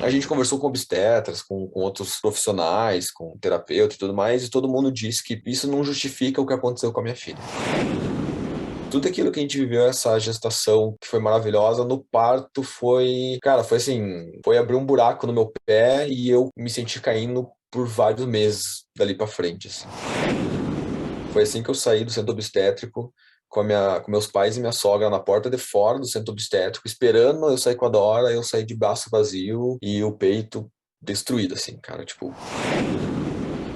A gente conversou com obstetras, com outros profissionais, com terapeuta e tudo mais, e todo mundo disse que isso não justifica o que aconteceu com a minha filha. Tudo aquilo que a gente viveu, essa gestação que foi maravilhosa, no parto cara, foi assim, foi abrir um buraco no meu pé e eu me senti caindo por vários meses dali pra frente, assim. Foi assim que eu saí do centro obstétrico com meus pais e minha sogra na porta de fora do centro obstétrico, esperando eu sair com a Dora, eu saí de braço vazio e o peito destruído, assim, cara, tipo...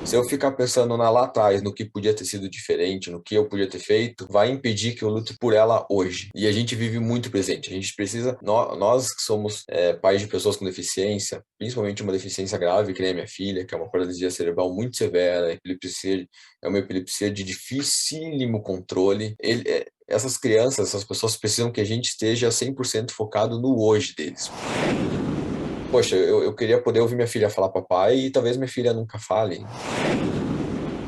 Se eu ficar pensando lá atrás, no que podia ter sido diferente, no que eu podia ter feito, vai impedir que eu lute por ela hoje. E a gente vive muito presente. A gente precisa, nós que somos pais de pessoas com deficiência, principalmente uma deficiência grave, que nem a minha filha, que é uma paralisia cerebral muito severa, é uma epilepsia de dificílimo controle. Essas crianças, essas pessoas precisam que a gente esteja 100% focado no hoje deles. Poxa, eu queria poder ouvir minha filha falar papai e talvez minha filha nunca fale.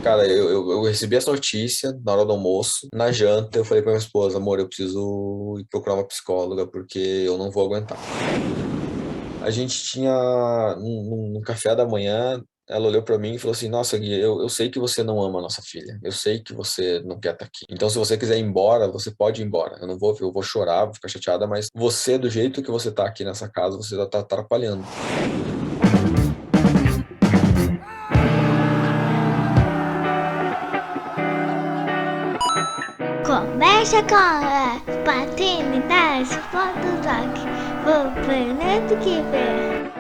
Cara, eu recebi essa notícia na hora do almoço, na janta, eu falei pra minha esposa, amor, eu preciso ir procurar uma psicóloga porque eu não vou aguentar. A gente tinha, num café da manhã, ela olhou pra mim e falou assim, nossa, Gui, eu sei que você não ama a nossa filha, eu sei que você não quer estar aqui. Então, se você quiser ir embora, você pode ir embora. Eu vou chorar, vou ficar chateada, mas você, do jeito que você tá aqui nessa casa, você já tá atrapalhando. Começa agora, Paternidade Fotodog, o Fernando Kiefer.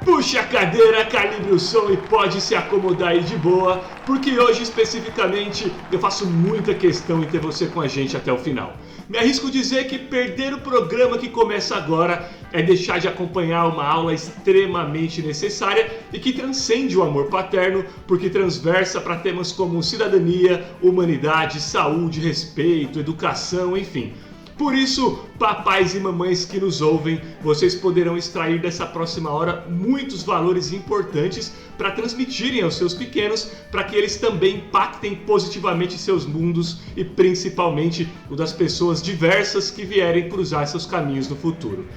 Puxe a cadeira, calibre o som e pode se acomodar aí de boa, porque hoje especificamente eu faço muita questão em ter você com a gente até o final. Me arrisco dizer que perder o programa que começa agora é deixar de acompanhar uma aula extremamente necessária e que transcende o amor paterno, porque transversa para temas como cidadania, humanidade, saúde, respeito, educação, enfim. Por isso, papais e mamães que nos ouvem, vocês poderão extrair dessa próxima hora muitos valores importantes para transmitirem aos seus pequenos, para que eles também impactem positivamente seus mundos e principalmente o das pessoas diversas que vierem cruzar seus caminhos no futuro.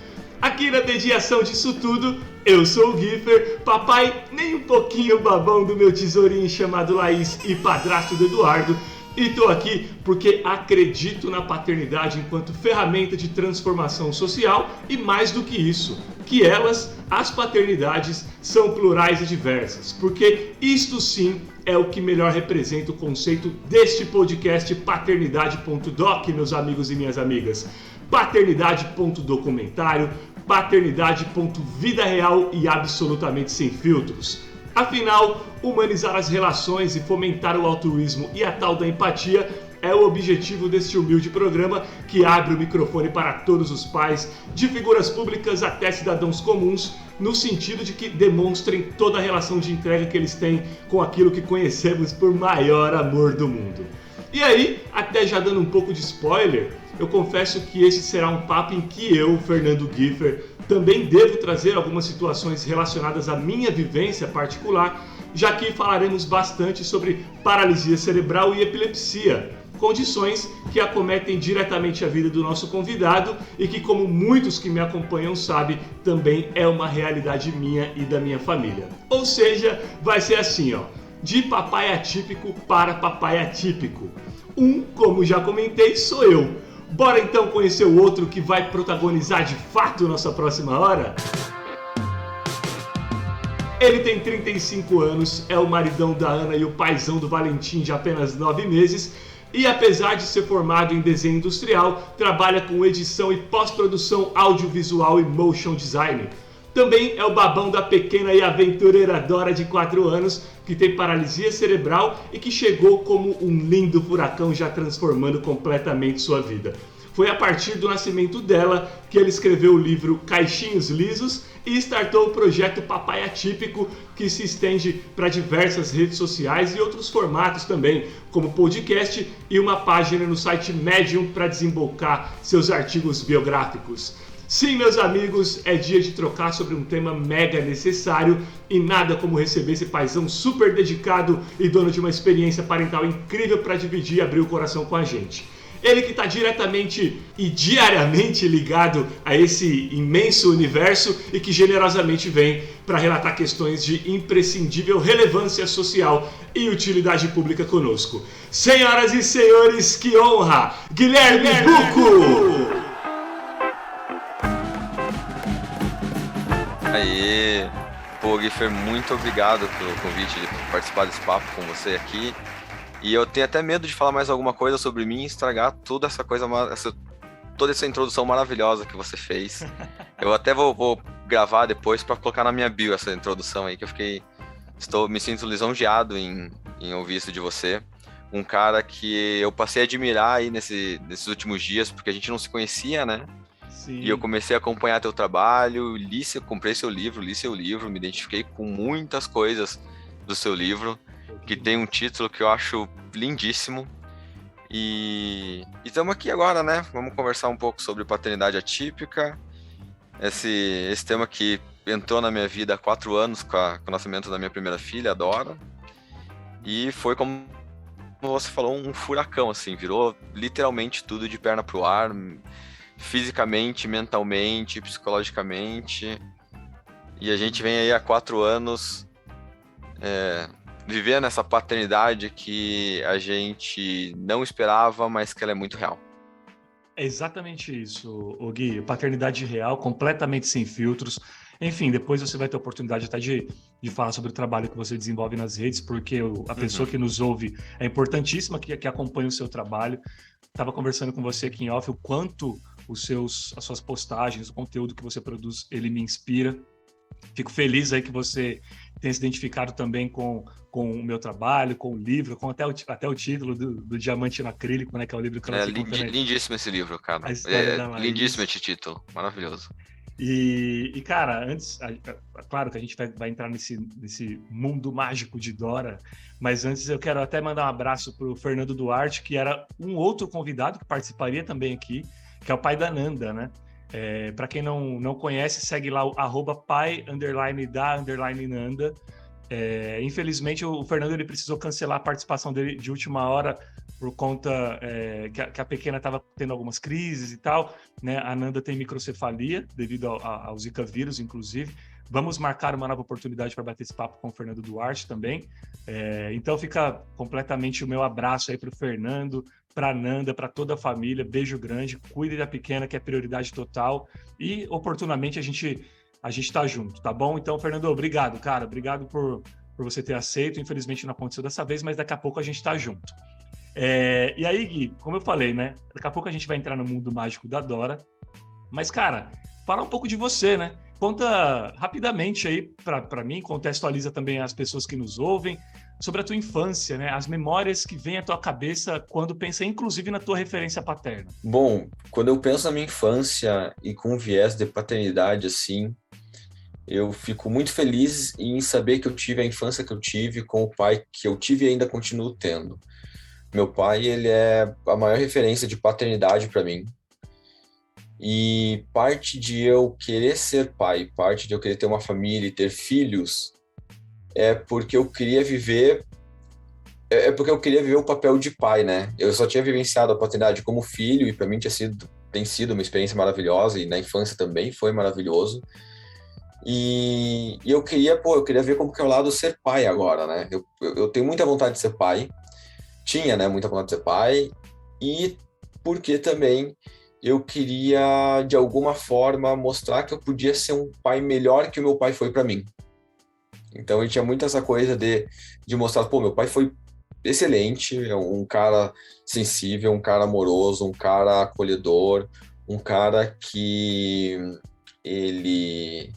Aqui na dediação disso tudo, eu sou o Giffer, papai nem um pouquinho babão do meu tesourinho chamado Laís e padrasto do Eduardo. E tô aqui porque acredito na paternidade enquanto ferramenta de transformação social e mais do que isso, que elas, as paternidades, são plurais e diversas, porque isto sim é o que melhor representa o conceito deste podcast paternidade.doc, meus amigos e minhas amigas. Paternidade.documentário, paternidade.vida real e absolutamente sem filtros. Afinal, humanizar as relações e fomentar o altruísmo e a tal da empatia é o objetivo deste humilde programa que abre o microfone para todos os pais, de figuras públicas até cidadãos comuns, no sentido de que demonstrem toda a relação de entrega que eles têm com aquilo que conhecemos por maior amor do mundo. E aí, até já dando um pouco de spoiler, eu confesso que esse será um papo em que eu, Fernando Giffer, também devo trazer algumas situações relacionadas à minha vivência particular, já que falaremos bastante sobre paralisia cerebral e epilepsia, condições que acometem diretamente a vida do nosso convidado e que, como muitos que me acompanham sabem, também é uma realidade minha e da minha família. Ou seja, vai ser assim, ó, de papai atípico para papai atípico. Como já comentei, sou eu. Bora então conhecer o outro que vai protagonizar de fato nossa próxima hora? Ele tem 35 anos, é o maridão da Ana e o paizão do Valentim de apenas 9 meses e apesar de ser formado em desenho industrial, trabalha com edição e pós-produção audiovisual e motion design. Também é o babão da pequena e aventureira Dora de 4 anos, que tem paralisia cerebral e que chegou como um lindo furacão já transformando completamente sua vida. Foi a partir do nascimento dela que ele escreveu o livro Caixinhos Lisos e startou o projeto Papai Atípico, que se estende para diversas redes sociais e outros formatos também, como podcast e uma página no site Medium para desembolcar seus artigos biográficos. Sim, meus amigos, é dia de trocar sobre um tema mega necessário e nada como receber esse paizão super dedicado e dono de uma experiência parental incrível para dividir e abrir o coração com a gente. Ele que está diretamente e diariamente ligado a esse imenso universo e que generosamente vem para relatar questões de imprescindível relevância social e utilidade pública conosco. Senhoras e senhores, que honra! Guilherme Bucco! Aê! Pô, Giffer, muito obrigado pelo convite de participar desse papo com você aqui. E eu tenho até medo de falar mais alguma coisa sobre mim e estragar toda essa coisa, toda essa introdução maravilhosa que você fez. Eu até vou gravar depois para colocar na minha bio essa introdução aí, que me sinto lisonjeado em ouvir isso de você. Um cara que eu passei a admirar aí nesses últimos dias, porque a gente não se conhecia, né? Sim. E eu comecei a acompanhar teu trabalho, comprei seu livro, li seu livro, me identifiquei com muitas coisas do seu livro, que tem um título que eu acho lindíssimo. E estamos aqui agora, né? Vamos conversar um pouco sobre paternidade atípica, esse tema que entrou na minha vida há 4 anos com o nascimento da minha primeira filha, a Dora. E foi, como você falou, um furacão, assim, virou literalmente tudo de perna pro ar, fisicamente, mentalmente, psicologicamente. E a gente vem aí há 4 anos vivendo essa paternidade que a gente não esperava, mas que ela é muito real. É exatamente isso, Gui. Paternidade real, completamente sem filtros. Enfim, depois você vai ter a oportunidade até de falar sobre o trabalho que você desenvolve nas redes, porque a pessoa que nos ouve é importantíssima, que acompanha o seu trabalho. Estava conversando com você aqui em off, o quanto as suas postagens, o conteúdo que você produz, ele me inspira. Fico feliz aí que você tenha se identificado também com o meu trabalho, com o livro, com até o título do Diamante no Acrílico, né, que é o livro que eu lindíssimo esse livro, cara. Lindíssimo esse título, maravilhoso. E cara, antes, claro que a gente vai entrar nesse mundo mágico de Dora, mas antes eu quero até mandar um abraço para o Fernando Duarte, que era um outro convidado que participaria também aqui, que é o pai da Nanda, né? Para quem não conhece, segue lá o @pai_da_Nanda. Infelizmente, o Fernando ele precisou cancelar a participação dele de última hora por conta que a pequena estava tendo algumas crises e tal, né? A Nanda tem microcefalia devido ao Zika vírus, inclusive. Vamos marcar uma nova oportunidade para bater esse papo com o Fernando Duarte também. Então fica completamente o meu abraço aí para o Fernando, para a Nanda, para toda a família. Beijo grande, cuide da pequena, que é prioridade total. E oportunamente a gente tá junto, tá bom? Então, Fernando, obrigado, cara. Obrigado por você ter aceito. Infelizmente não aconteceu dessa vez, mas daqui a pouco a gente tá junto. E aí, Gui, como eu falei, né? Daqui a pouco a gente vai entrar no mundo mágico da Dora. Mas, cara, fala um pouco de você, né? Conta rapidamente aí para mim, contextualiza também as pessoas que nos ouvem sobre a tua infância, né? As memórias que vêm à tua cabeça quando pensa, inclusive, na tua referência paterna. Bom, quando eu penso na minha infância e com viés de paternidade, assim, eu fico muito feliz em saber que eu tive a infância que eu tive com o pai que eu tive e ainda continuo tendo. Meu pai, ele é a maior referência de paternidade para mim. E parte de eu querer ser pai, parte de eu querer ter uma família e ter filhos, é porque eu queria viver o papel de pai, né? Eu só tinha vivenciado a paternidade como filho e para mim tem sido uma experiência maravilhosa e na infância também foi maravilhoso. E eu queria ver como que é o lado ser pai agora, né? Eu tenho muita vontade de ser pai, tinha, né, muita vontade de ser pai, e porque também eu queria, de alguma forma, mostrar que eu podia ser um pai melhor que o meu pai foi para mim. Então, eu tinha muito essa coisa de mostrar, meu pai foi excelente, é um cara sensível, um cara amoroso, um cara acolhedor, um cara que ele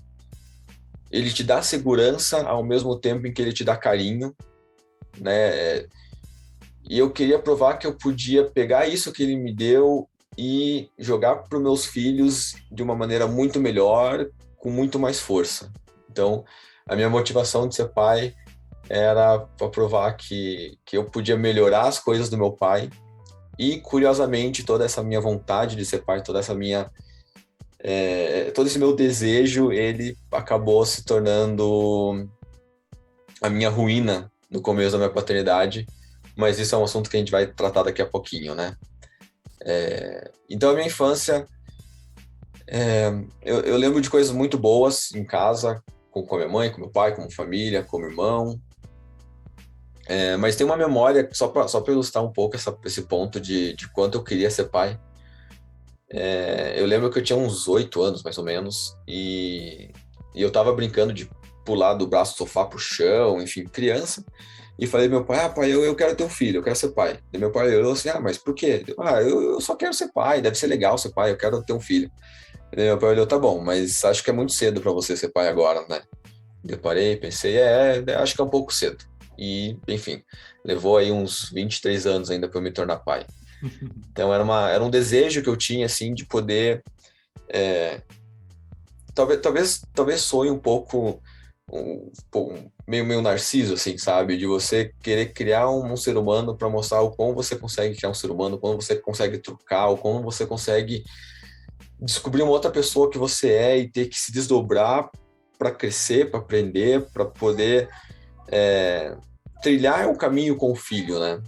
te dá segurança ao mesmo tempo em que ele te dá carinho, né? E eu queria provar que eu podia pegar isso que ele me deu e jogar para os meus filhos de uma maneira muito melhor, com muito mais força. Então, a minha motivação de ser pai era para provar que eu podia melhorar as coisas do meu pai. E, curiosamente, toda essa minha vontade de ser pai, todo esse meu desejo, ele acabou se tornando a minha ruína no começo da minha paternidade. Mas isso é um assunto que a gente vai tratar daqui a pouquinho, né? Então, a minha infância, eu lembro de coisas muito boas em casa, com a minha mãe, com meu pai, com a família, com meu irmão. Mas tem uma memória, só para ilustrar um pouco esse ponto de quanto eu queria ser pai. Eu lembro que eu tinha uns 8 anos, mais ou menos, e eu tava brincando de pular do braço do sofá pro chão, enfim, criança, e falei pro meu pai, pai, eu quero ter um filho, eu quero ser pai. E meu pai olhou assim, mas por quê? Eu só quero ser pai, deve ser legal ser pai, eu quero ter um filho. E meu pai olhou, tá bom, mas acho que é muito cedo para você ser pai agora, né? Eu parei, pensei, acho que é um pouco cedo. E, enfim, levou aí uns 23 anos ainda para eu me tornar pai. Então era um desejo que eu tinha, assim, de poder... Talvez soe um pouco meio narciso, assim, sabe? De você querer criar um ser humano para mostrar o como você consegue criar um ser humano, como você consegue trocar, ou como você consegue descobrir uma outra pessoa que você é e ter que se desdobrar para crescer, para aprender, para poder trilhar um caminho com o filho, né?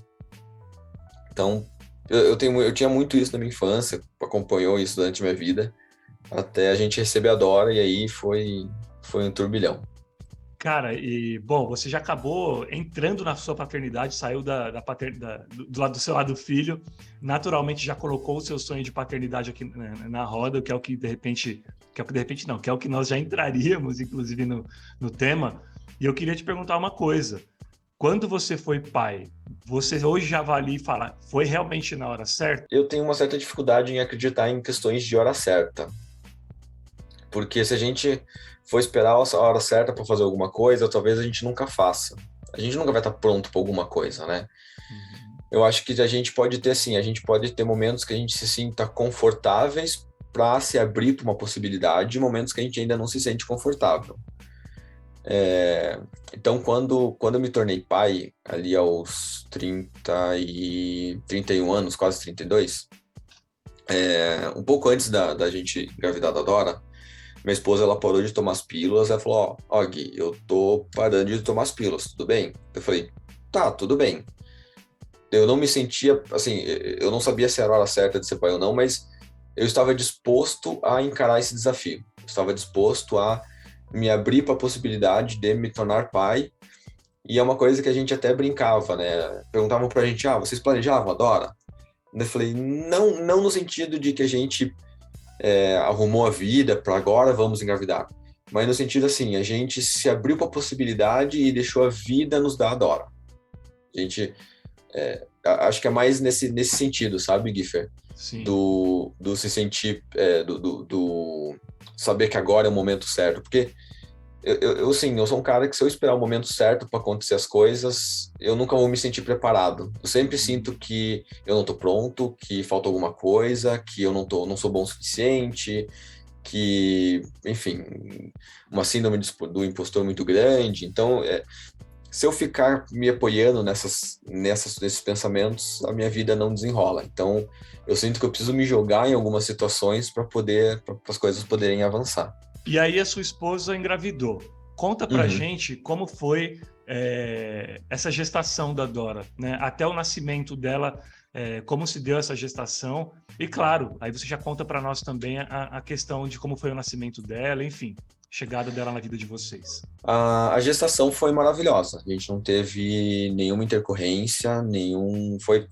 Então, eu tinha muito isso na minha infância, acompanhou isso durante a minha vida, até a gente receber a Dora, e aí foi um turbilhão. Cara, bom, você já acabou entrando na sua paternidade, saiu do lado do seu lado do filho, naturalmente já colocou o seu sonho de paternidade aqui na roda, que é o que de repente não, que é o que nós já entraríamos, inclusive, no tema. E eu queria te perguntar uma coisa. Quando você foi pai, você hoje já avalia e fala, foi realmente na hora certa? Eu tenho uma certa dificuldade em acreditar em questões de hora certa. Porque se a gente for esperar a hora certa para fazer alguma coisa, talvez a gente nunca faça. A gente nunca vai estar pronto para alguma coisa, né? Eu acho que a gente pode ter momentos que a gente se sinta confortáveis para se abrir para uma possibilidade, e momentos que a gente ainda não se sente confortável. Então, quando eu me tornei pai, ali aos 31 anos, quase 32, um pouco antes da gente engravidar da Dora, minha esposa, ela parou de tomar as pílulas, ela falou, Gui, eu tô parando de tomar as pílulas, tudo bem? Eu falei, tá, tudo bem. Eu não me sentia, assim, eu não sabia se era a hora certa de ser pai ou não, mas eu estava disposto a encarar esse desafio. Eu estava disposto a me abrir para a possibilidade de me tornar pai, e é uma coisa que a gente até brincava, né? Perguntavam pra gente, vocês planejavam a Dora? Eu falei, não no sentido de que a gente arrumou a vida para agora vamos engravidar, mas no sentido assim, a gente se abriu para a possibilidade e deixou a vida nos dar a Dora. A gente, acho que é mais nesse sentido, sabe, Giffer? Sim. Do se sentir, do saber que agora é o momento certo, porque eu sou um cara que, se eu esperar o momento certo para acontecer as coisas, eu nunca vou me sentir preparado. Eu sempre sinto que eu não tô pronto, que falta alguma coisa, que eu não sou bom o suficiente, que, enfim, uma síndrome do impostor muito grande. Então, se eu ficar me apoiando nesses pensamentos, a minha vida não desenrola. Então, eu sinto que eu preciso me jogar em algumas situações para as coisas poderem avançar. E aí a sua esposa engravidou. Conta pra gente como foi essa gestação da Dora, né? Até o nascimento dela, como se deu essa gestação. E claro, aí você já conta para nós também a questão de como foi o nascimento dela, enfim, chegada dela na vida de vocês. A gestação foi maravilhosa. A gente não teve nenhuma intercorrência, foi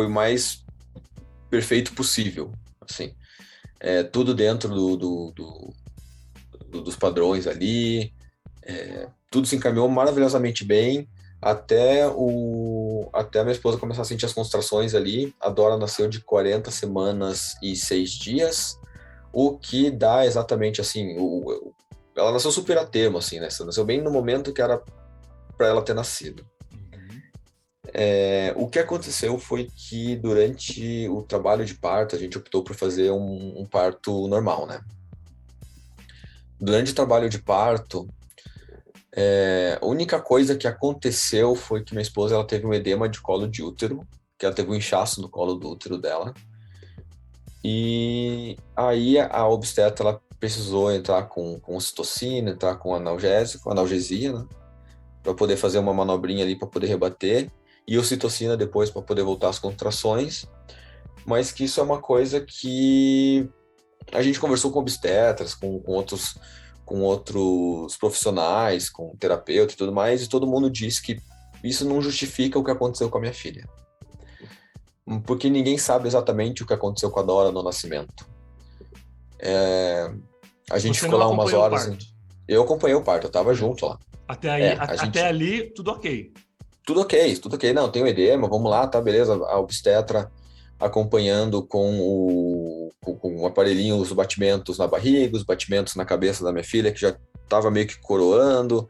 o mais perfeito possível, assim. Tudo dentro dos padrões ali, tudo se encaminhou maravilhosamente bem, até a minha esposa começar a sentir as contrações ali. A Dora nasceu de 40 semanas e 6 dias, o que dá exatamente assim, ela nasceu super a termo, assim, né? Nasceu bem no momento que era para ela ter nascido. O que aconteceu foi que, durante o trabalho de parto, a gente optou por fazer um parto normal, né? Durante o trabalho de parto, a única coisa que aconteceu foi que minha esposa, ela teve um edema de colo de útero, que ela teve um inchaço no colo do útero dela. E aí a obstetra, ela precisou entrar com ocitocina, entrar com analgesia, né? Para poder fazer uma manobrinha ali para poder rebater, e ocitocina depois para poder voltar às contrações. mas que isso é uma coisa que a gente conversou com obstetras, com outros profissionais, com terapeuta e tudo mais, e todo mundo diz que isso não justifica o que aconteceu com a minha filha. Porque ninguém sabe exatamente o que aconteceu com a Dora no nascimento. A gente Você ficou não lá umas acompanhou o horas. parto. Eu acompanhei o parto, eu tava junto lá. Até aí, A gente... até ali, tudo ok. Tudo ok. Não, tem o edema, vamos lá, tá, beleza. A obstetra acompanhando com o aparelhinho os batimentos na barriga, os batimentos na cabeça da minha filha, que já tava meio que coroando.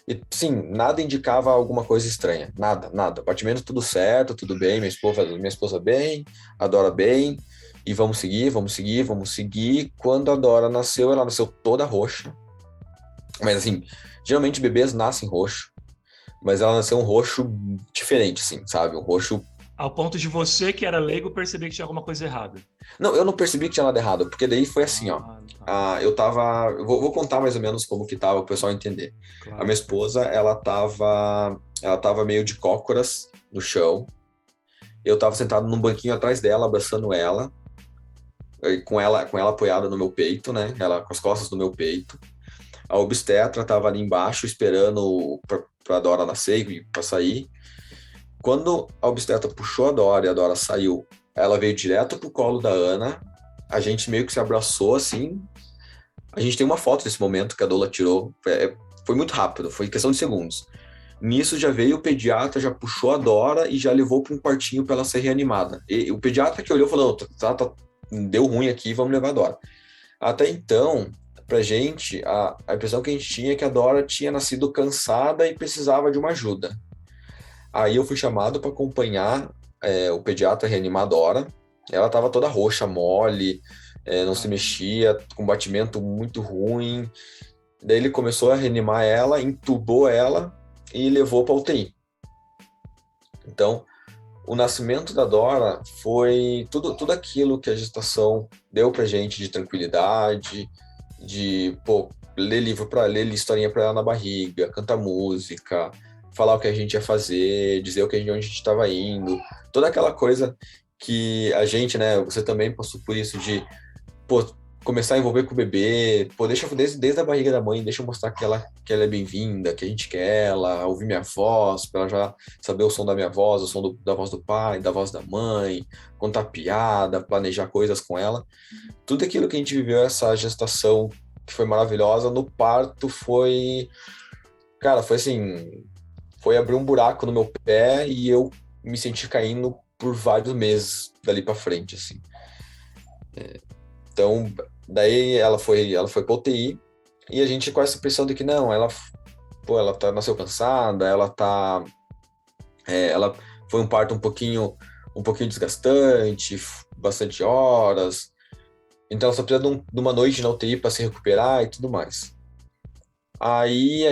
E, sim, nada indicava alguma coisa estranha. Nada. Batimento tudo certo, tudo bem, minha esposa bem, a Dora bem. E vamos seguir. Quando a Dora nasceu, ela nasceu toda roxa. Mas, assim, geralmente bebês nascem roxo. Mas ela nasceu um roxo diferente, assim, sabe? Um roxo... Ao ponto de você, que era leigo, perceber que tinha alguma coisa errada. Não, eu não percebi que tinha nada errado, porque daí foi assim, ó. Tá. Eu tava... Vou contar mais ou menos como que tava, o pessoal entender. Claro. A minha esposa, ela tava meio de cócoras no chão. Eu tava sentado num banquinho atrás dela, abraçando ela, com ela apoiada no meu peito, né? Ela com as costas no meu peito. A obstetra tava ali embaixo, esperando pra Dora nascer e pra sair. Quando a obstetra puxou a Dora e a Dora saiu, ela veio direto pro colo da Ana. A gente meio que se abraçou, assim. A gente tem uma foto desse momento que a doula tirou. Foi muito rápido, foi questão de segundos. Nisso já veio o pediatra, já puxou a Dora e já levou para um quartinho para ela ser reanimada. E o pediatra que olhou falou, deu ruim aqui, vamos levar a Dora. Até então, pra gente, a impressão que a gente tinha é que a Dora tinha nascido cansada e precisava de uma ajuda. Aí eu fui chamado para acompanhar o pediatra reanimar a Dora. Ela estava toda roxa, mole, não se mexia, com batimento muito ruim. Daí ele começou a reanimar ela, entubou ela e levou para UTI. Então, o nascimento da Dora foi tudo aquilo que a gestação deu pra gente de tranquilidade, de ler historinha para ela na barriga, cantar música, falar o que a gente ia fazer, dizer onde a gente estava indo, toda aquela coisa que a gente, né, você também passou por isso de, começar a envolver com o bebê, deixa desde a barriga da mãe, deixa eu mostrar que ela é bem-vinda, que a gente quer ela, ouvir minha voz, para ela já saber o som da minha voz, o som da voz do pai, da voz da mãe, contar piada, planejar coisas com ela. Tudo aquilo que a gente viveu, essa gestação que foi maravilhosa, no parto foi assim, foi abrir um buraco no meu pé e eu me senti caindo por vários meses dali para frente, assim. Então, daí ela foi pra UTI e a gente com essa impressão de que não, ela nasceu cansada, ela foi um parto um pouquinho desgastante, bastante horas, então ela só precisa de uma noite na UTI para se recuperar e tudo mais. Aí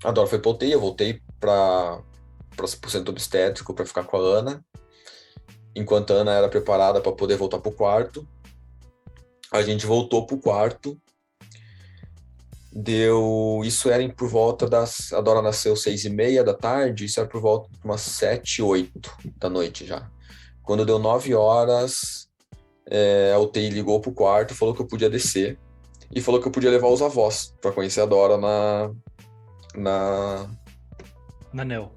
a Dora foi pra UTI, eu voltei para o centro obstétrico para ficar com a Ana, enquanto a Ana era preparada para poder voltar pro quarto. A gente voltou pro quarto, isso era por volta a Dora nasceu 6h30 da tarde, isso era por volta de umas 7, 8 da noite já. Quando deu 9 horas, a UTI ligou pro quarto, falou que eu podia descer, e falou que eu podia levar os avós para conhecer a Dora na NEL.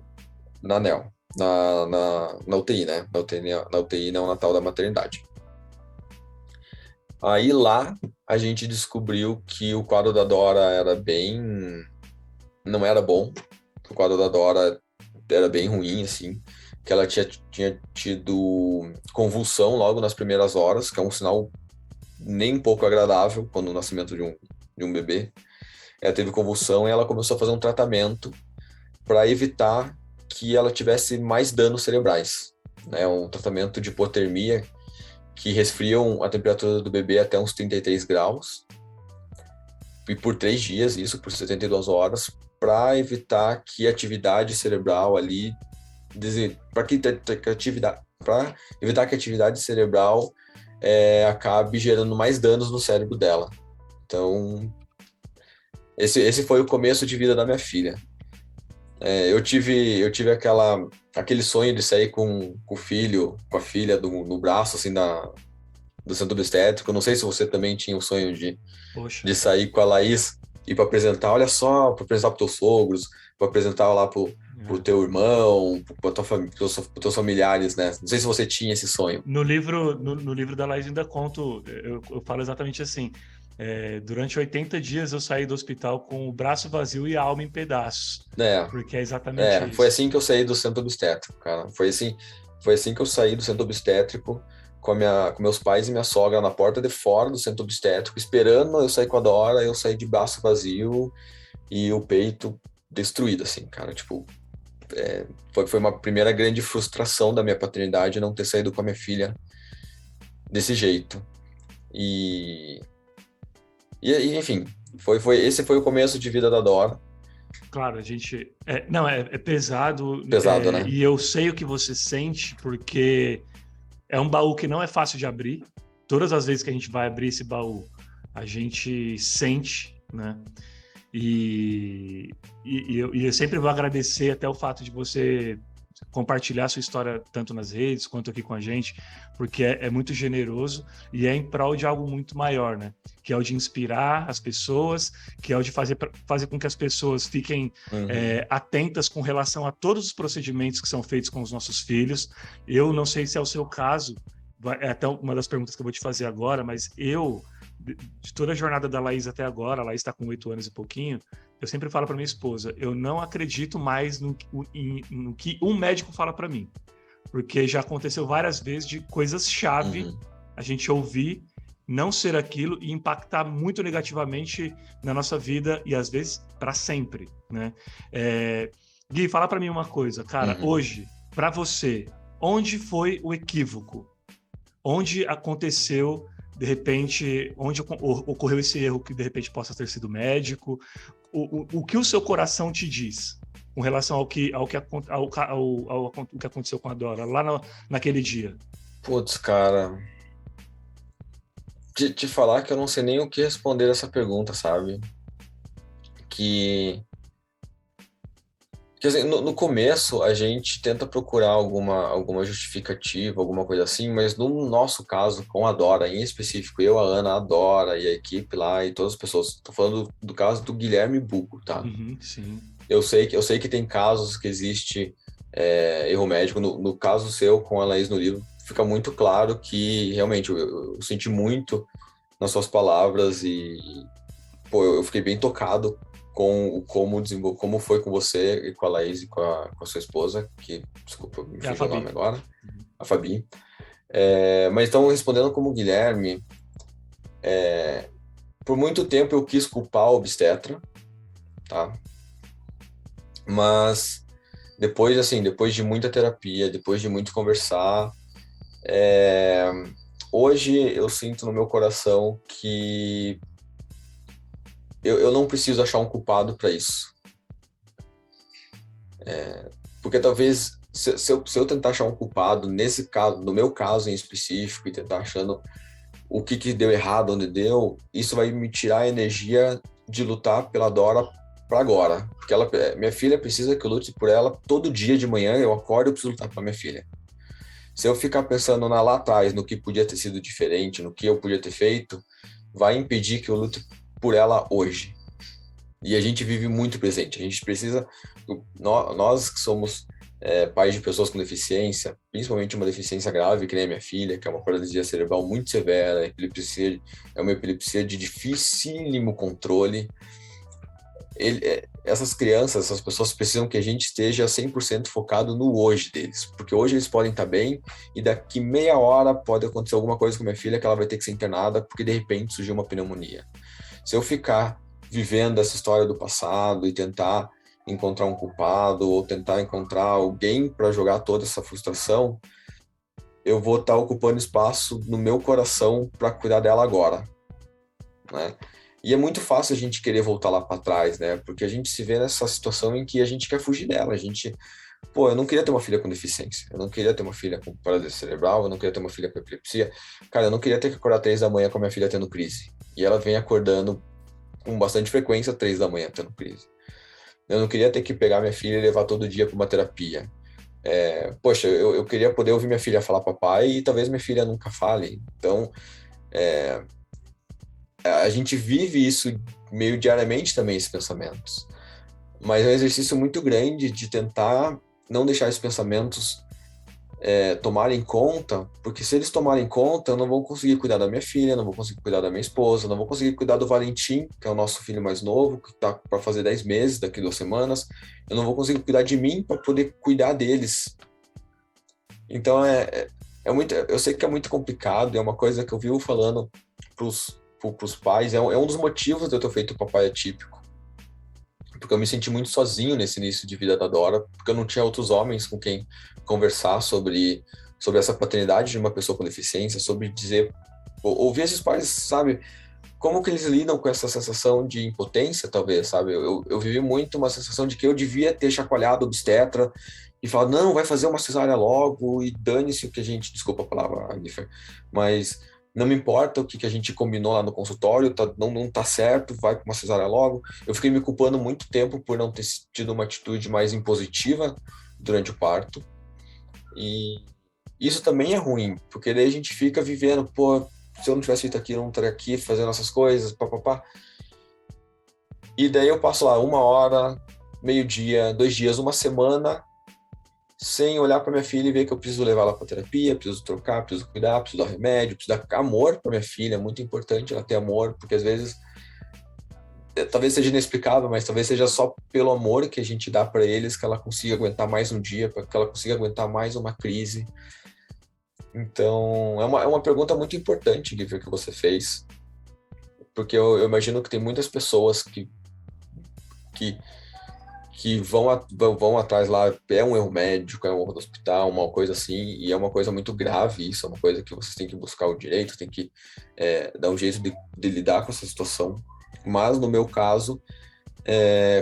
Na NEL, na UTI, né? Na UTI neonatal da maternidade. Aí lá a gente descobriu que o quadro da Dora não era bom. O quadro da Dora era bem ruim, assim, que ela tinha tido convulsão logo nas primeiras horas, que é um sinal nem um pouco agradável quando o nascimento de um bebê. Ela teve convulsão e ela começou a fazer um tratamento para evitar que ela tivesse mais danos cerebrais, né? Um tratamento de hipotermia que resfriam a temperatura do bebê até uns 33 graus, e por 3 dias, isso por 72 horas, para evitar que a atividade cerebral ali, para evitar que a atividade cerebral acabe gerando mais danos no cérebro dela. Então, esse foi o começo de vida da minha filha. Eu tive aquele sonho de sair com o filho, com a filha no braço, assim, do centro obstétrico. Não sei se você também tinha o sonho Poxa, de sair com a Laís e para apresentar, olha só, para apresentar para teus sogros, para apresentar lá pro teu irmão, para tua família, pros teus familiares, né? Não sei se você tinha esse sonho. no livro da Laís ainda conto, eu falo exatamente assim. Durante 80 dias eu saí do hospital com o braço vazio e a alma em pedaços. É, Porque é exatamente isso. foi assim que eu saí do centro obstétrico, cara. Foi assim que eu saí do centro obstétrico com meus pais e minha sogra na porta de fora do centro obstétrico, esperando eu sair com a Dora. Eu saí de braço vazio e o peito destruído, assim, cara. Tipo, foi uma primeira grande frustração da minha paternidade não ter saído com a minha filha desse jeito. E enfim, esse foi o começo de vida da Dora. Claro, a gente. Não, é pesado. Pesado, né? E eu sei o que você sente, porque é um baú que não é fácil de abrir. Todas as vezes que a gente vai abrir esse baú, a gente sente, né? E eu sempre vou agradecer até o fato de você compartilhar sua história tanto nas redes quanto aqui com a gente, porque é muito generoso e é em prol de algo muito maior, né? Que é o de inspirar as pessoas, que é o de fazer com que as pessoas fiquem atentas com relação a todos os procedimentos que são feitos com os nossos filhos. Eu não sei se é o seu caso, é até uma das perguntas que eu vou te fazer agora, mas de toda a jornada da Laís até agora, a Laís está com 8 anos e pouquinho, eu sempre falo para minha esposa, eu não acredito mais no que um médico fala para mim, porque já aconteceu várias vezes de coisas-chave a gente ouvir, não ser aquilo e impactar muito negativamente na nossa vida e às vezes para sempre, né? Gui, fala para mim uma coisa, cara, hoje, para você, onde foi o equívoco? Onde aconteceu, de repente, onde ocorreu esse erro que de repente possa ter sido médico? O que o seu coração te diz com relação ao que aconteceu com a Dora lá naquele dia? Putz, cara, te falar que eu não sei nem o que responder essa pergunta, sabe? Que assim, no começo a gente tenta procurar alguma justificativa, alguma coisa assim, mas no nosso caso, com a Dora em específico, eu, a Ana, a Dora e a equipe lá e todas as pessoas, tô falando do caso do Guilherme Bugo, tá? Sim. Eu sei que tem casos que existe erro médico. No caso seu, com a Laís no livro, fica muito claro que realmente eu senti muito nas suas palavras e pô, eu fiquei bem tocado com como foi com você e com a Laís e com a sua esposa, que, desculpa, me fugiu o nome agora, a Fabi. Mas então, respondendo como Guilherme, por muito tempo eu quis culpar o obstetra, tá? Mas depois de muita terapia, depois de muito conversar, hoje eu sinto no meu coração que eu não preciso achar um culpado para isso. Porque talvez, se eu tentar achar um culpado, nesse caso, no meu caso em específico, e tentar achando o que deu errado, onde deu, isso vai me tirar a energia de lutar pela Dora para agora. Porque minha filha precisa que eu lute por ela todo dia de manhã, eu acordo e eu preciso lutar pela minha filha. Se eu ficar pensando lá atrás, no que podia ter sido diferente, no que eu podia ter feito, vai impedir que eu lute por ela hoje. E a gente vive muito presente. A gente precisa, nós que somos pais de pessoas com deficiência, principalmente uma deficiência grave, que nem a minha filha, que é uma paralisia cerebral muito severa, é uma epilepsia de dificílimo controle. Essas crianças, essas pessoas precisam que a gente esteja 100% focado no hoje deles, porque hoje eles podem estar bem e daqui meia hora pode acontecer alguma coisa com minha filha que ela vai ter que ser internada porque de repente surgiu uma pneumonia. Se eu ficar vivendo essa história do passado e tentar encontrar um culpado ou tentar encontrar alguém para jogar toda essa frustração, eu vou estar ocupando espaço no meu coração para cuidar dela agora, né? E é muito fácil a gente querer voltar lá para trás, né? Porque a gente se vê nessa situação em que a gente quer fugir dela. Eu não queria ter uma filha com deficiência. Eu não queria ter uma filha com paralisia cerebral. Eu não queria ter uma filha com epilepsia. Cara, eu não queria ter que acordar 3 da manhã com a minha filha tendo crise. E ela vem acordando com bastante frequência 3 da manhã tendo crise. Eu não queria ter que pegar minha filha e levar todo dia para uma terapia. Poxa, eu queria poder ouvir minha filha falar papai e talvez minha filha nunca fale. Então, a gente vive isso meio diariamente também, esses pensamentos. Mas é um exercício muito grande de tentar não deixar esses pensamentos tomarem conta, porque se eles tomarem conta, eu não vou conseguir cuidar da minha filha, não vou conseguir cuidar da minha esposa, não vou conseguir cuidar do Valentim, que é o nosso filho mais novo, que está para fazer 10 meses, daqui 2 semanas, eu não vou conseguir cuidar de mim para poder cuidar deles. Então, muito, eu sei que é muito complicado, é uma coisa que eu vivo falando pros pais, é um dos motivos de eu ter feito o papai atípico, porque eu me senti muito sozinho nesse início de vida da Dora, porque eu não tinha outros homens com quem conversar sobre essa paternidade de uma pessoa com deficiência, sobre ouvir esses pais, sabe, como que eles lidam com essa sensação de impotência, talvez, sabe, eu vivi muito uma sensação de que eu devia ter chacoalhado o obstetra e falar, não, vai fazer uma cesárea logo e dane-se o que a gente, desculpa a palavra, Agnifer, mas não me importa o que a gente combinou lá no consultório, não tá certo, vai para uma cesárea logo. Eu fiquei me culpando muito tempo por não ter tido uma atitude mais impositiva durante o parto. E isso também é ruim, porque daí a gente fica vivendo, pô, se eu não tivesse feito aquilo, eu não estaria aqui fazendo essas coisas, papapá. E daí eu passo lá 1 hora, meio-dia, 2 dias, uma semana, sem olhar para minha filha e ver que eu preciso levar ela para terapia, preciso trocar, preciso cuidar, preciso dar remédio, preciso dar amor para minha filha, é muito importante ela ter amor, porque às vezes, talvez seja inexplicável, mas talvez seja só pelo amor que a gente dá para eles que ela consiga aguentar mais um dia, para que ela consiga aguentar mais uma crise. Então, é uma pergunta muito importante, Giver, que você fez, porque eu imagino que tem muitas pessoas que vão atrás lá, é um erro médico, é um erro do hospital, uma coisa assim, e é uma coisa muito grave isso, é uma coisa que vocês têm que buscar o direito, tem que dar um jeito de lidar com essa situação. Mas, no meu caso,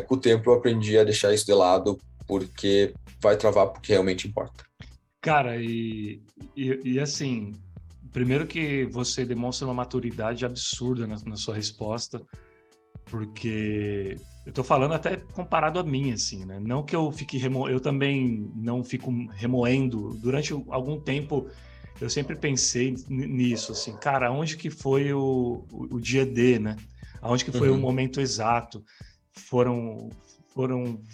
com o tempo eu aprendi a deixar isso de lado, porque vai travar porque realmente importa. Cara, e assim, primeiro que você demonstra uma maturidade absurda na sua resposta, porque eu tô falando até comparado a mim, assim, né? Não que eu fique eu também não fico remoendo. Durante algum tempo, eu sempre pensei nisso, assim, cara, onde que foi o dia D, né? Aonde que foi o momento exato? Foram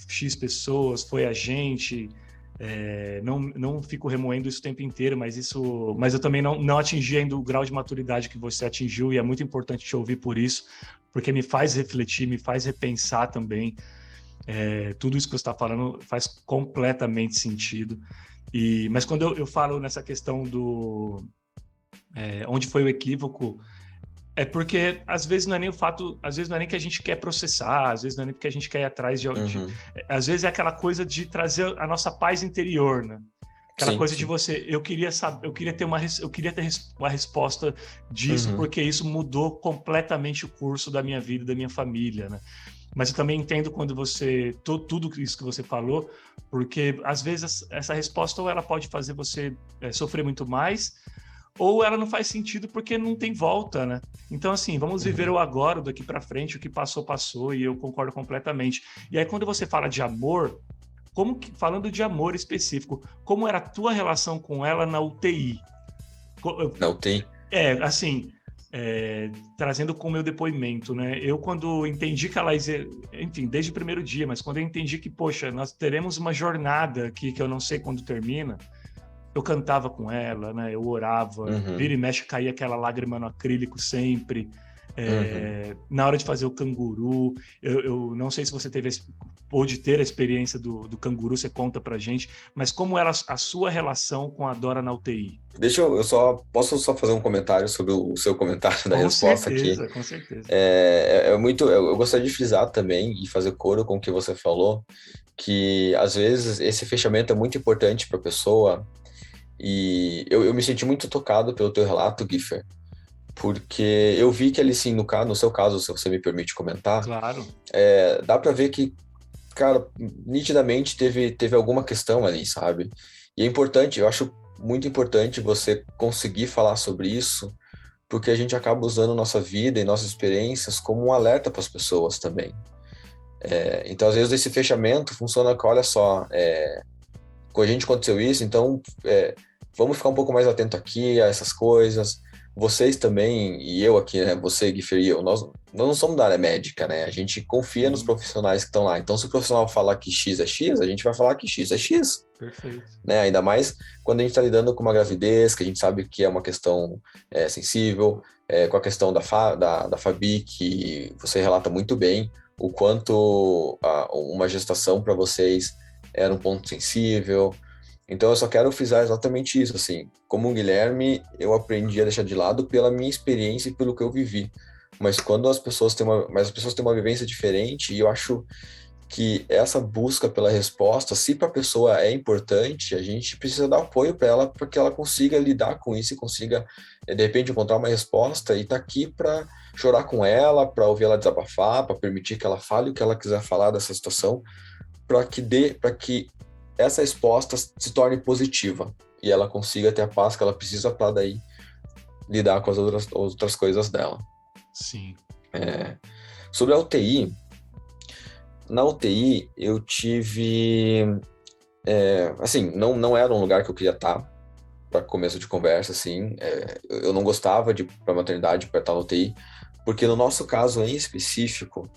X pessoas, foi a gente... não fico remoendo isso o tempo inteiro, mas eu também não atingi ainda o grau de maturidade que você atingiu, e é muito importante te ouvir por isso, porque me faz refletir, me faz repensar também. Tudo isso que você está falando faz completamente sentido. Mas quando eu falo nessa questão do onde foi o equívoco, é porque às vezes não é nem o fato, às vezes não é nem que a gente quer processar, às vezes não é nem porque a gente quer ir atrás às vezes é aquela coisa de trazer a nossa paz interior, né? Aquela coisa de você, eu queria ter uma resposta disso, porque isso mudou completamente o curso da minha vida, da minha família, né? Mas eu também entendo quando tudo isso que você falou, porque às vezes essa resposta ou ela pode fazer você sofrer muito mais, ou ela não faz sentido porque não tem volta, né? Então, assim, vamos viver o agora, daqui para frente, o que passou, passou, e eu concordo completamente. E aí, quando você fala de amor, falando de amor específico, como era a tua relação com ela na UTI? Na UTI? Assim, trazendo com o meu depoimento, né? Eu, quando entendi que ela ia, enfim, desde o primeiro dia, mas quando eu entendi que, poxa, nós teremos uma jornada aqui que eu não sei quando termina, eu cantava com ela, né? Eu orava, vira e mexe, caía aquela lágrima no acrílico sempre. Na hora de fazer o canguru, eu não sei se você pôde ter a experiência do canguru, você conta pra gente, mas como era a sua relação com a Dora na UTI? Posso só fazer um comentário sobre o seu comentário da resposta aqui? Com certeza. Eu gostaria de frisar também e fazer coro com o que você falou, que às vezes esse fechamento é muito importante para a pessoa. E eu me senti muito tocado pelo teu relato, Gifer, porque eu vi que ali, sim, no seu caso, se você me permite comentar, claro. Dá pra ver que, cara, nitidamente teve alguma questão ali, sabe? E é importante, eu acho muito importante você conseguir falar sobre isso, porque a gente acaba usando nossa vida e nossas experiências como um alerta para as pessoas também. Então, às vezes, esse fechamento funciona com, olha só, com a gente aconteceu isso, então vamos ficar um pouco mais atento aqui a essas coisas. Vocês também, e eu aqui, né? Você, Guifer, e eu, nós não somos da área médica, né? A gente confia nos profissionais que estão lá. Então, se o profissional falar que X é X, a gente vai falar que X é X. Perfeito. Né? Ainda mais quando a gente está lidando com uma gravidez, que a gente sabe que é uma questão sensível, com a questão da Fabi, que você relata muito bem, o quanto uma gestação para vocês era um ponto sensível. Então, eu só quero frisar exatamente isso, assim, como o Guilherme, eu aprendi a deixar de lado pela minha experiência e pelo que eu vivi, mas quando as pessoas têm uma vivência diferente, e eu acho que essa busca pela resposta, se para a pessoa é importante, a gente precisa dar apoio para ela, para que ela consiga lidar com isso e consiga, de repente, encontrar uma resposta e tá aqui para chorar com ela, para ouvir ela desabafar, para permitir que ela fale o que ela quiser falar dessa situação, para que essa resposta se torne positiva e ela consiga ter a paz que ela precisa para daí lidar com as outras coisas dela. Sim. Sobre a UTI, na UTI eu tive, assim, não era um lugar que eu queria estar para começo de conversa, assim, eu não gostava de ir para a maternidade para estar na UTI, porque no nosso caso em específico,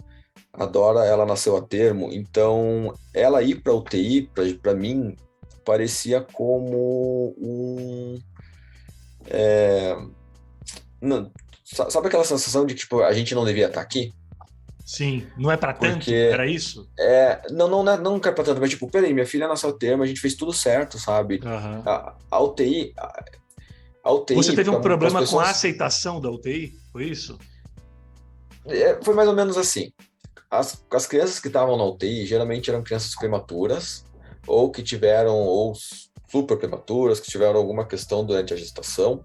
a Dora, ela nasceu a termo, então ela ir para UTI, para mim, parecia como sabe aquela sensação de que tipo, a gente não devia estar aqui? Sim, não é para tanto? Porque Era isso? Não é para tanto, mas tipo, peraí, minha filha nasceu a termo, a gente fez tudo certo, sabe? Uhum. A UTI... Você teve um problema pessoas... com a aceitação da UTI? Foi isso? Foi mais ou menos assim. As crianças que estavam na UTI geralmente eram crianças prematuras, ou que tiveram, ou super prematuras, que tiveram alguma questão durante a gestação,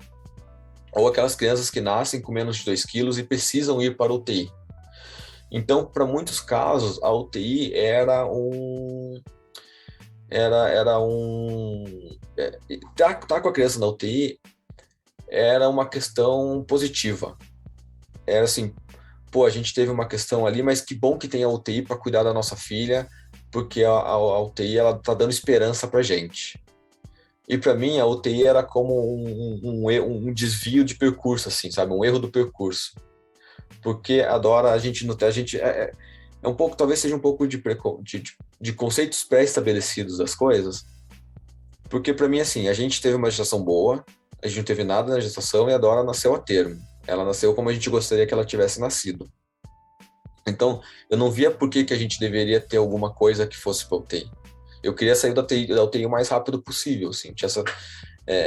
ou aquelas crianças que nascem com menos de 2 quilos e precisam ir para a UTI. Então, para muitos casos, a UTI era tá com a criança na UTI era uma questão positiva. Era assim, pô, a gente teve uma questão ali, mas que bom que tem a UTI para cuidar da nossa filha, porque a UTI ela tá dando esperança pra gente. E para mim a UTI era como um desvio de percurso, assim, sabe, um erro do percurso, porque a Dora a gente é um pouco, talvez seja um pouco de conceitos pré-estabelecidos das coisas, porque para mim assim, a gente teve uma gestação boa, a gente não teve nada na gestação e a Dora nasceu a termo. Ela nasceu como a gente gostaria que ela tivesse nascido. Então, eu não via por que a gente deveria ter alguma coisa que fosse para UTI. Eu queria sair da UTI o mais rápido possível. Assim.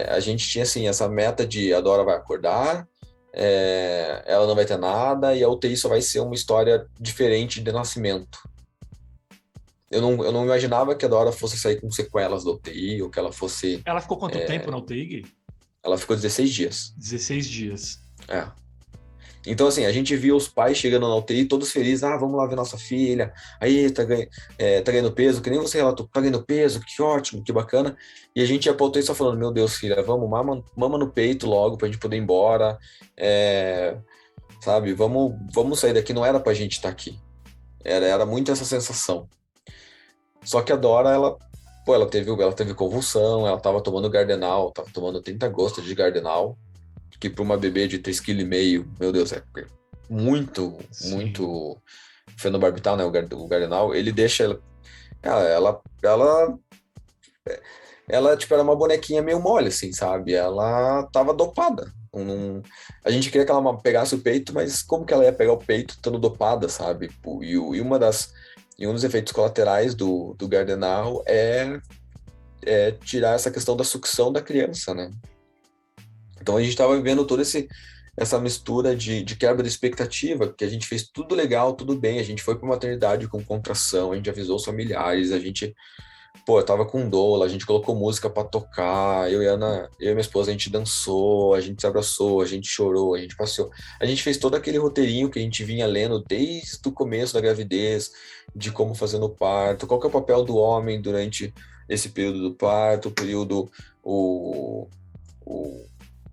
A gente tinha assim, essa meta de a Dora vai acordar, ela não vai ter nada e a UTI só vai ser uma história diferente de nascimento. Eu não imaginava que a Dora fosse sair com sequelas da UTI ou que ela fosse... Ela ficou quanto tempo na UTI, Gui? Ela ficou 16 dias. 16 dias. Então, assim, a gente viu os pais chegando na UTI, todos felizes, vamos lá ver nossa filha, aí tá ganhando peso, que nem você relatou, tá ganhando peso, que ótimo, que bacana, e a gente ia pra UTI só falando, meu Deus, filha, vamos, mama no peito logo pra gente poder ir embora, sabe, vamos sair daqui, não era pra gente estar aqui, era muito essa sensação. Só que a Dora, ela teve convulsão, ela tava tomando Gardenal, tava tomando 30 gostas de Gardenal, que para uma bebê de 3,5 kg, meu Deus, é muito fenobarbital, né, o Gardenal, ele deixa ela tipo, era uma bonequinha meio mole, assim, sabe, ela tava dopada, a gente queria que ela pegasse o peito, mas como que ela ia pegar o peito estando dopada, sabe, e um dos efeitos colaterais do Gardenal é tirar essa questão da sucção da criança, né. Então a gente estava vivendo toda essa mistura de quebra de expectativa, que a gente fez tudo legal, tudo bem, a gente foi para maternidade com contração, a gente avisou os familiares, eu tava com doula, a gente colocou música para tocar, eu e minha esposa, a gente dançou, a gente se abraçou, a gente chorou, a gente passeou, a gente fez todo aquele roteirinho que a gente vinha lendo desde o começo da gravidez, de como fazer no parto, qual que é o papel do homem durante esse período do parto, o período,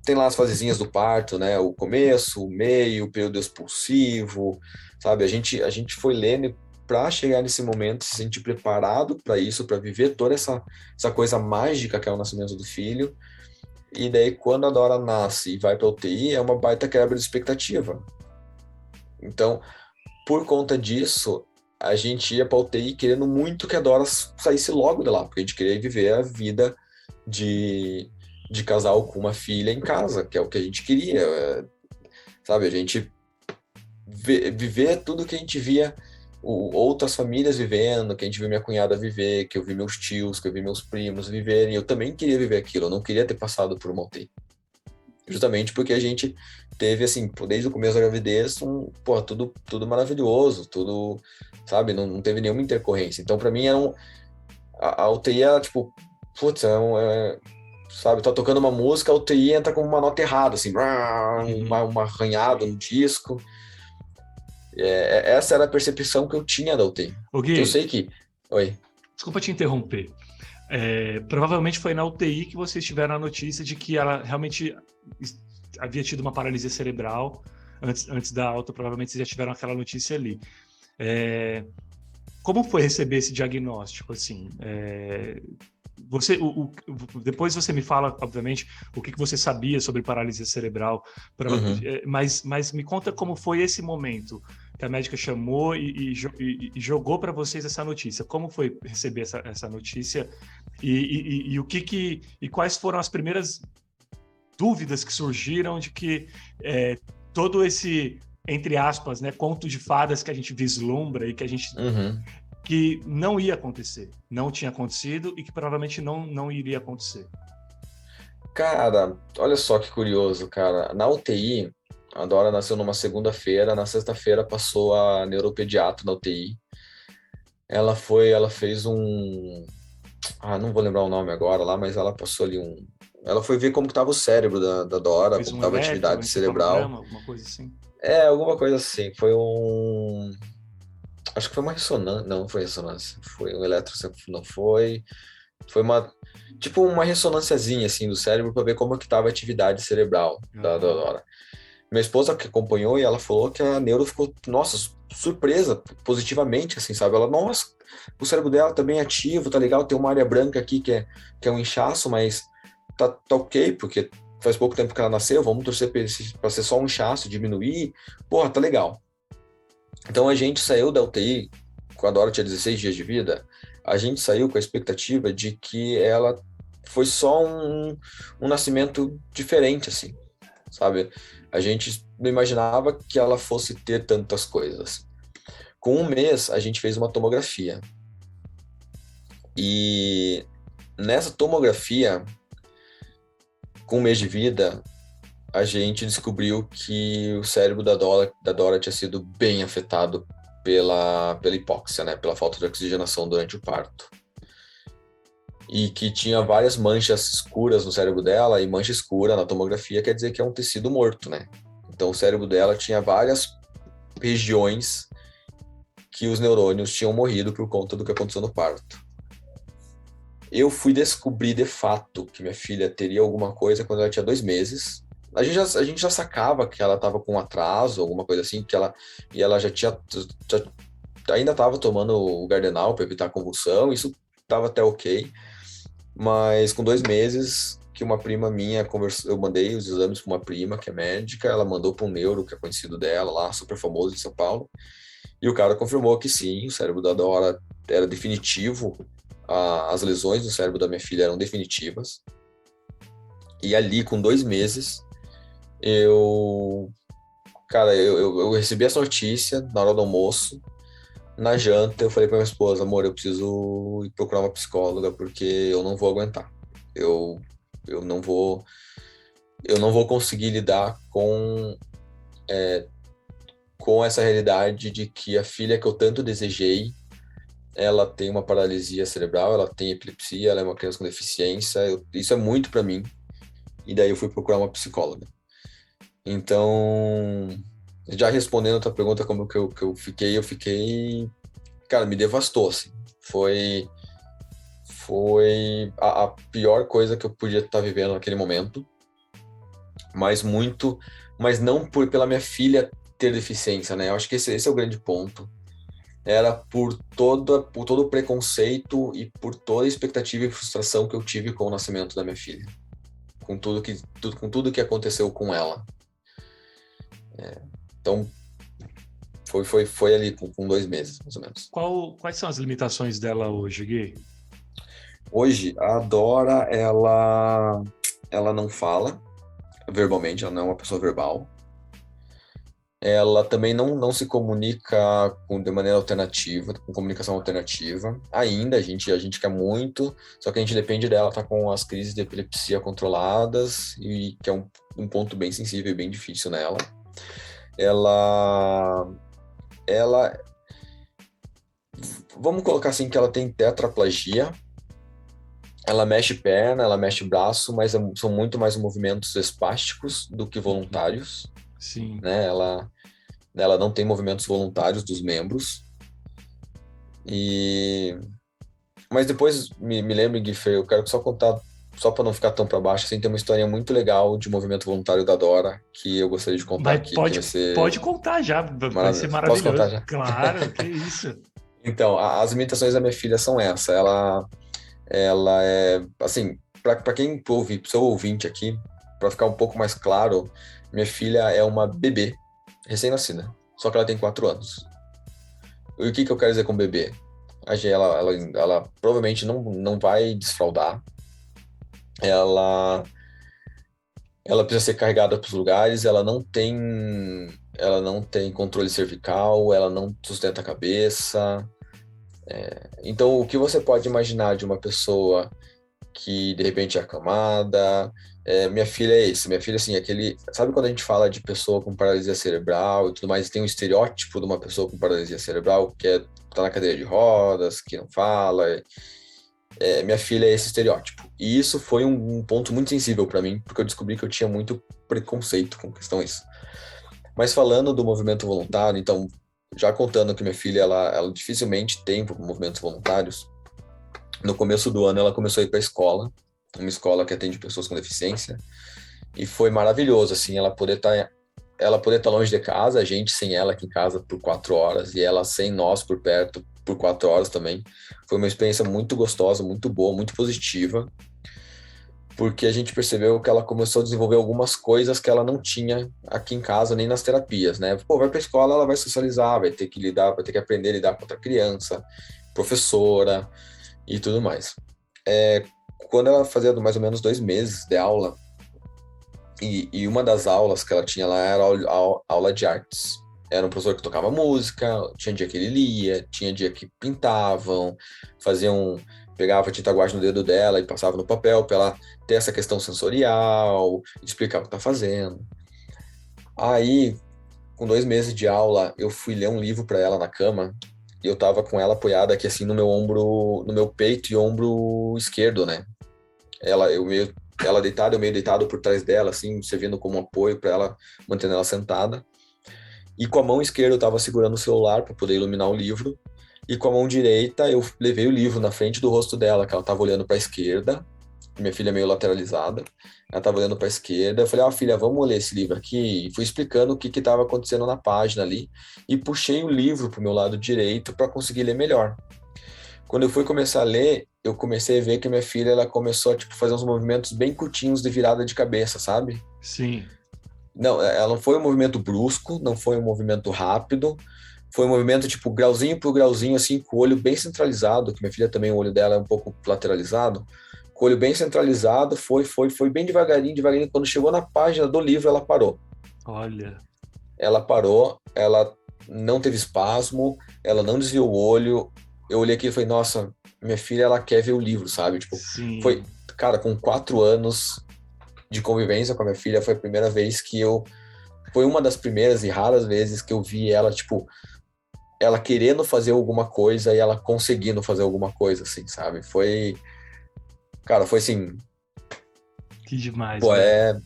tem lá as fasezinhas do parto, né? O começo, o meio, o período expulsivo, sabe? A gente foi lendo para chegar nesse momento, se sentir preparado para isso, para viver toda essa coisa mágica que é o nascimento do filho. E daí, quando a Dora nasce e vai para UTI, é uma baita quebra de expectativa. Então, por conta disso, a gente ia para UTI querendo muito que a Dora saísse logo de lá, porque a gente queria viver a vida de casal com uma filha em casa, que é o que a gente queria, sabe? A gente viver tudo que a gente via outras famílias vivendo, que a gente viu minha cunhada viver, que eu vi meus tios, que eu vi meus primos viverem. Eu também queria viver aquilo, eu não queria ter passado por uma UTI. Justamente porque a gente teve, assim, desde o começo da gravidez, tudo maravilhoso, tudo, sabe, não teve nenhuma intercorrência. Então, pra mim, a UTI era, tipo, putz, sabe, tá tocando uma música, a UTI entra com uma nota errada, assim, uma arranhada no disco. Essa era a percepção que eu tinha da UTI. Gui, eu sei que... Oi. Desculpa te interromper. Provavelmente foi na UTI que vocês tiveram a notícia de que ela realmente havia tido uma paralisia cerebral antes da alta. Provavelmente vocês já tiveram aquela notícia ali. Como foi receber esse diagnóstico? Assim, depois você me fala, obviamente, o que você sabia sobre paralisia cerebral, mas me conta como foi esse momento que a médica chamou e jogou para vocês essa notícia. Como foi receber essa notícia e quais foram as primeiras dúvidas que surgiram de que todo esse, entre aspas, né, conto de fadas que a gente vislumbra e que a gente... que não ia acontecer, não tinha acontecido e que provavelmente não iria acontecer. Cara, olha só que curioso, cara. Na UTI, a Dora nasceu numa segunda-feira, na sexta-feira passou a neuropediatra na UTI. Ela fez não vou lembrar o nome agora lá, mas ela passou ali ela foi ver como que estava o cérebro da Dora, como estava a atividade cerebral. Alguma coisa assim? Alguma coisa assim. Acho que foi uma ressonância. Não foi ressonância. Foi um eletrocefalograma. Não foi. Foi uma ressonânciazinha assim do cérebro para ver como que estava a atividade cerebral da Dora. Minha esposa que acompanhou e ela falou que a neuro ficou, nossa, surpresa positivamente, assim, sabe? Ela, nossa, o cérebro dela tá bem ativo, tá legal, tem uma área branca aqui que é um inchaço, mas tá ok, porque faz pouco tempo que ela nasceu, vamos torcer para ser só um inchaço, diminuir, porra, tá legal. Então a gente saiu da UTI, quando a Dora tinha 16 dias de vida, a gente saiu com a expectativa de que ela foi só um nascimento diferente, assim, sabe? A gente não imaginava que ela fosse ter tantas coisas. Com um mês, a gente fez uma tomografia. E nessa tomografia, com um mês de vida, a gente descobriu que o cérebro da Dora tinha sido bem afetado pela hipóxia, né? Pela falta de oxigenação durante o parto. E que tinha várias manchas escuras no cérebro dela, e mancha escura na tomografia quer dizer que é um tecido morto, né? Então o cérebro dela tinha várias regiões que os neurônios tinham morrido por conta do que aconteceu no parto. Eu fui descobrir de fato que minha filha teria alguma coisa quando ela tinha 2 meses. A gente já sacava que ela estava com atraso, alguma coisa assim, e ela ainda estava tomando o Gardenal para evitar convulsão, isso estava até ok. Mas com 2 meses, que uma prima minha conversou, eu mandei os exames para uma prima que é médica, ela mandou para um neuro que é conhecido dela lá, super famoso em São Paulo, e o cara confirmou que sim, o cérebro da Dora era definitivo, as lesões no cérebro da minha filha eram definitivas. E ali, com 2 meses, eu recebi essa notícia na hora do almoço. Na janta, eu falei pra minha esposa, amor, eu preciso ir procurar uma psicóloga, porque eu não vou aguentar. Eu não vou conseguir lidar com essa realidade de que a filha que eu tanto desejei, ela tem uma paralisia cerebral, ela tem epilepsia, ela é uma criança com deficiência, isso é muito pra mim. E daí eu fui procurar uma psicóloga. Então, já respondendo a tua pergunta, como que eu fiquei, cara, me devastou, assim. Foi a pior coisa que eu podia estar vivendo naquele momento, mas não pela minha filha ter deficiência, né? Eu acho que esse é o grande ponto. era por todo o preconceito e por toda a expectativa e frustração que eu tive com o nascimento da minha filha. Com tudo que aconteceu com ela. Então, foi ali com 2 meses, mais ou menos. Quais são as limitações dela hoje, Gui? Hoje, a Dora, ela não fala verbalmente, ela não é uma pessoa verbal. Ela também não se comunica de maneira alternativa, com comunicação alternativa. Ainda, a gente quer muito, só que a gente depende dela estar com as crises de epilepsia controladas, e que é um ponto bem sensível e bem difícil nela. Ela, vamos colocar assim, que ela tem tetraplegia. Ela mexe perna, ela mexe braço, mas são muito mais movimentos espásticos do que voluntários. Sim. Né? Ela não tem movimentos voluntários dos membros. Mas depois me lembre, Gui, eu quero só contar, só para não ficar tão para baixo, assim, tem uma historinha muito legal de movimento voluntário da Dora, que eu gostaria de contar aqui. Pode contar já, vai ser maravilhoso. Posso contar já? Claro, que isso. Então, as limitações da minha filha são essa. Ela é, assim, para quem ouve, seu ouvinte aqui, para ficar um pouco mais claro, minha filha é uma bebê, recém-nascida, só que ela tem 4 anos. E o que eu quero dizer com bebê? Ela provavelmente não vai desfraldar, ela precisa ser carregada para os lugares, ela não tem controle cervical, ela não sustenta a cabeça. Então, o que você pode imaginar de uma pessoa que de repente é acamada? Minha filha é esse. Minha filha, assim, sabe quando a gente fala de pessoa com paralisia cerebral e tudo mais, tem um estereótipo de uma pessoa com paralisia cerebral que tá na cadeira de rodas, que não fala. Minha filha é esse estereótipo. E isso foi um ponto muito sensível para mim, porque eu descobri que eu tinha muito preconceito com questão isso. Mas falando do movimento voluntário, então, já contando que minha filha, ela dificilmente tem movimentos voluntários, no começo do ano ela começou a ir para a escola, uma escola que atende pessoas com deficiência, e foi maravilhoso, assim, ela poder estar longe de casa, a gente sem ela aqui em casa por 4 horas, e ela sem nós por perto por 4 horas também. Foi uma experiência muito gostosa, muito boa, muito positiva, porque a gente percebeu que ela começou a desenvolver algumas coisas que ela não tinha aqui em casa, nem nas terapias, né? Vai pra escola, ela vai socializar, vai ter que aprender a lidar com outra criança, professora e tudo mais. Quando ela fazia mais ou menos 2 meses de aula, e uma das aulas que ela tinha lá era aula de artes. Era um professor que tocava música, tinha dia que ele lia, tinha dia que pintavam, pegava tinta guache no dedo dela e passava no papel para ela ter essa questão sensorial, explicar o que tá fazendo. Aí, com 2 meses de aula, eu fui ler um livro para ela na cama, e eu tava com ela apoiada aqui assim no meu ombro, no meu peito e ombro esquerdo, né? Ela deitada, eu meio deitado por trás dela, assim, servindo como apoio para ela, mantendo ela sentada. E com a mão esquerda eu tava segurando o celular para poder iluminar o livro. E com a mão direita eu levei o livro na frente do rosto dela, que ela tava olhando para a esquerda. Minha filha é meio lateralizada. Ela tava olhando para a esquerda. Eu falei, filha, vamos ler esse livro aqui. E fui explicando o que estava acontecendo na página ali. E puxei o livro pro meu lado direito para conseguir ler melhor. Quando eu fui começar a ler, eu comecei a ver que minha filha, ela começou a fazer uns movimentos bem curtinhos de virada de cabeça, sabe? Sim. Não, ela não foi um movimento brusco, não foi um movimento rápido, foi um movimento grauzinho por grauzinho, assim, com o olho bem centralizado, que minha filha também, o olho dela é um pouco lateralizado, com o olho bem centralizado, foi bem devagarinho, quando chegou na página do livro, ela parou. Olha. Ela parou, ela não teve espasmo, ela não desviou o olho. Eu olhei aqui e falei, nossa, minha filha, ela quer ver o livro, sabe? Sim. Foi, cara, com 4 anos de convivência com a minha filha, foi a primeira vez foi uma das primeiras e raras vezes que eu vi ela, ela querendo fazer alguma coisa e ela conseguindo fazer alguma coisa, assim, sabe? Foi assim... Que demais, pô, é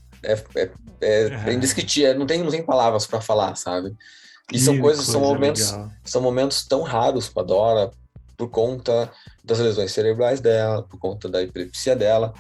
indescritível, não tem palavras para falar, sabe? E são momentos tão raros para Dora, por conta das lesões cerebrais dela, por conta da epilepsia dela,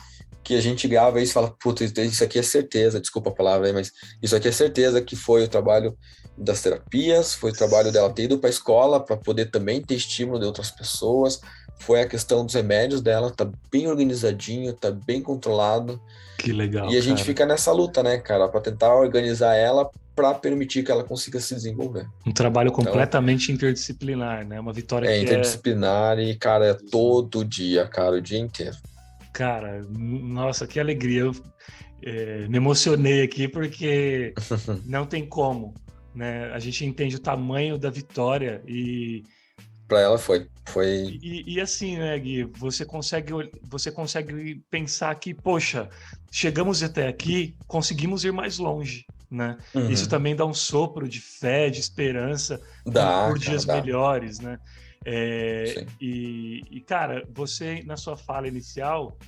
que a gente grava isso e fala, puta, isso aqui é certeza, desculpa a palavra aí, mas isso aqui é certeza que foi o trabalho das terapias, foi o trabalho dela ter ido para a escola para poder também ter estímulo de outras pessoas, foi a questão dos remédios dela, tá bem organizadinho, tá bem controlado, Que legal, e a gente cara. fica nessa luta, né, cara, para tentar organizar ela para permitir que ela consiga se desenvolver. Um trabalho Então, completamente interdisciplinar, né? Uma vitória é que interdisciplinar e, cara, é todo dia, cara, o dia inteiro. Cara, nossa, que alegria. Eu me emocionei aqui porque não tem como, né? A gente entende o tamanho da vitória Para ela foi. e assim, né, Gui, você consegue pensar que, poxa, chegamos até aqui, conseguimos ir mais longe, né? Isso Uhum. também dá um sopro de fé, de esperança Dá, por cara, dias dá. melhores, né? Sim. Cara, você, na sua fala inicial,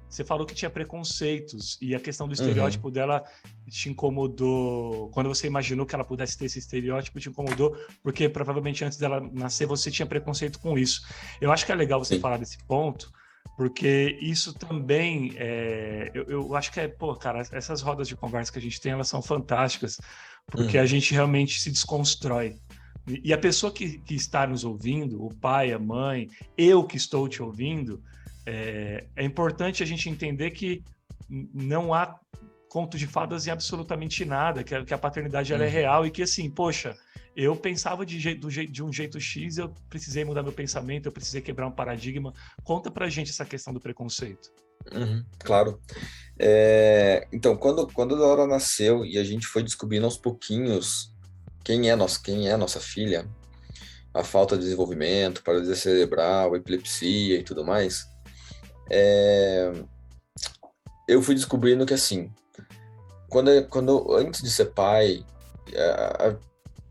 você falou que tinha preconceitos e a questão do Uhum. estereótipo dela te incomodou. Quando você imaginou que ela pudesse ter esse estereótipo, te incomodou, porque provavelmente antes dela nascer você tinha preconceito com isso. Eu acho que é legal você Sim. falar desse ponto, porque isso também eu acho que pô, cara, essas rodas de conversa que a gente tem, elas são fantásticas, porque a Uhum. gente realmente se desconstrói. E a pessoa que está nos ouvindo, o pai, a mãe, eu que estou te ouvindo, é importante a gente entender que não há conto de fadas em absolutamente nada, que a paternidade ela é Uhum. real e que assim, poxa, eu pensava de um jeito X, eu precisei mudar meu pensamento, eu precisei quebrar um paradigma. Conta pra gente essa questão do preconceito. Uhum. Claro. Então, quando a Laura nasceu e a gente foi descobrindo aos pouquinhos quem é nossa filha, a falta de desenvolvimento, paralisia cerebral, epilepsia e tudo mais, eu fui descobrindo que, assim, antes de ser pai,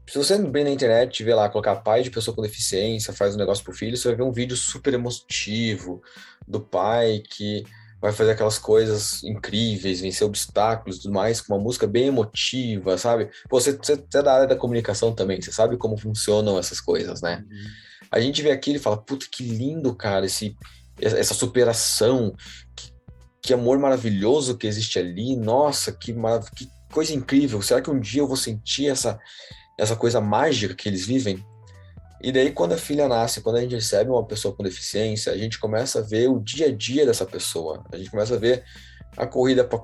se você bem na internet, vê lá, colocar pai de pessoa com deficiência, faz um negócio pro filho, você vai ver um vídeo super emotivo do pai que vai fazer aquelas coisas incríveis, vencer obstáculos e tudo mais, com uma música bem emotiva, sabe? Pô, você é da área da comunicação também, você sabe como funcionam essas coisas, né? Uhum. A gente vê aquilo e fala, puta, que lindo, cara, essa superação, que amor maravilhoso que existe ali, nossa, que coisa incrível, será que um dia eu vou sentir essa coisa mágica que eles vivem? E daí, quando a filha nasce, quando a gente recebe uma pessoa com deficiência, a gente começa a ver o dia a dia dessa pessoa. A gente começa a ver a corrida para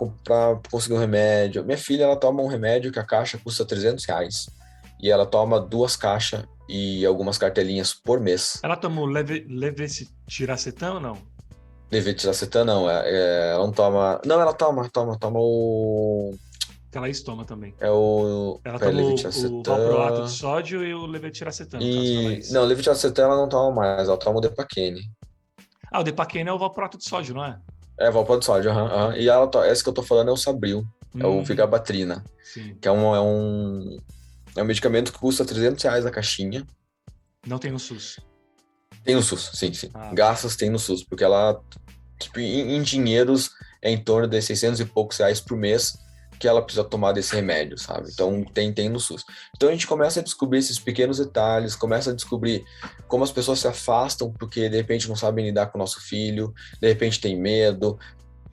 conseguir um remédio. Minha filha, ela toma um remédio que a caixa custa R$ 300. E ela toma 2 caixas e algumas cartelinhas por mês. Ela tomou levetiracetam ou não? Levetiracetam, não. Ela não toma... Não, ela toma o... Que ela toma também. Ela Peraí, toma o valproato de levetiracetam... sódio e o levetiracetam, no caso da E... Laís. Não, levetiracetam ela não toma mais, ela toma o Depakine. Ah, o Depaquena é o valproato de sódio, não é? Valproato de sódio, aham, aham. E essa que eu tô falando é o Sabril, é o Vigabatrina, Sim. que é um medicamento que custa R$ 300 a caixinha. Não tem no SUS. Tem no SUS, sim, sim. Ah, Gastos tem no SUS, porque ela, tipo, em dinheiros, é em torno de 600 e poucos reais por mês que ela precisa tomar desse remédio, sabe? Então, tem no SUS. Então, a gente começa a descobrir esses pequenos detalhes, começa a descobrir como as pessoas se afastam porque, de repente, não sabem lidar com o nosso filho, de repente tem medo.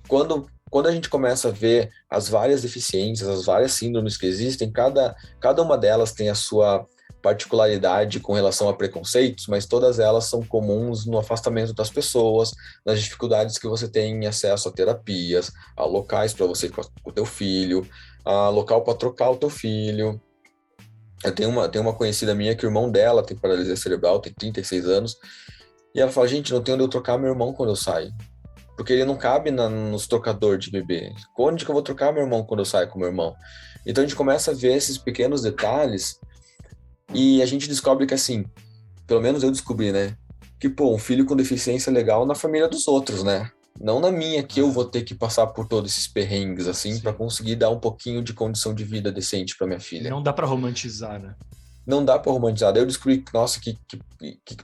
Quando a gente começa a ver as várias deficiências, as várias síndromes que existem, cada uma delas tem a sua particularidade com relação a preconceitos, mas todas elas são comuns no afastamento das pessoas, nas dificuldades que você tem em acesso a terapias, a locais para você ir com o teu filho, a local para trocar o teu filho. Eu tenho uma conhecida minha que o irmão dela tem paralisia cerebral, tem 36 anos, e ela fala, gente, não tem onde eu trocar meu irmão quando eu saio. Porque ele não cabe nos trocadores de bebê. Onde que eu vou trocar meu irmão quando eu saio com meu irmão? Então a gente começa a ver esses pequenos detalhes e a gente descobre que, assim, pelo menos eu descobri, né? Que, pô, um filho com deficiência é legal na família dos outros, né? Não na minha, que eu vou ter que passar por todos esses perrengues, assim, para conseguir dar um pouquinho de condição de vida decente para minha filha. Não dá para romantizar, né? Não dá para romantizar. Daí eu descobri, nossa, que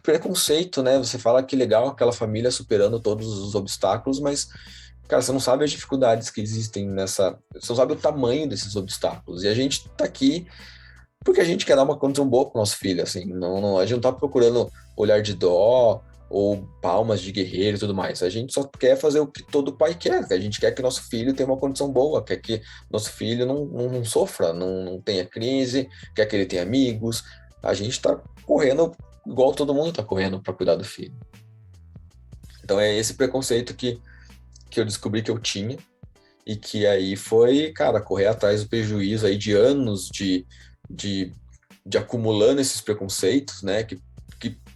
preconceito, né? Você fala que legal aquela família superando todos os obstáculos, mas, cara, você não sabe as dificuldades que existem nessa... Você não sabe o tamanho desses obstáculos. E a gente tá aqui porque a gente quer dar uma condição boa pro nosso filho, assim. A gente não tá procurando olhar de dó ou palmas de guerreiro e tudo mais. A gente só quer fazer o que todo pai quer. A gente quer que nosso filho tenha uma condição boa, quer que nosso filho não sofra, não tenha crise, quer que ele tenha amigos. A gente está correndo igual todo mundo está correndo para cuidar do filho. Então é esse preconceito que eu descobri que eu tinha, e que aí foi, cara, correr atrás do prejuízo aí de anos de acumulando esses preconceitos, né, que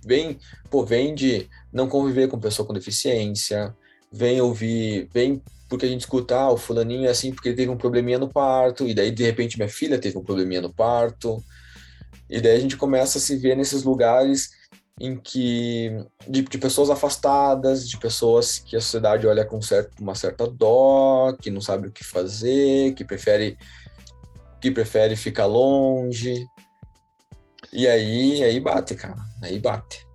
vem de não conviver com pessoa com deficiência, vem porque a gente escuta, o fulaninho é assim porque ele teve um probleminha no parto, e daí de repente minha filha teve um probleminha no parto, e daí a gente começa a se ver nesses lugares em que de pessoas afastadas, de pessoas que a sociedade olha com uma certa dó, que não sabe o que fazer, que prefere ficar longe. E aí bate, cara. Aí bate.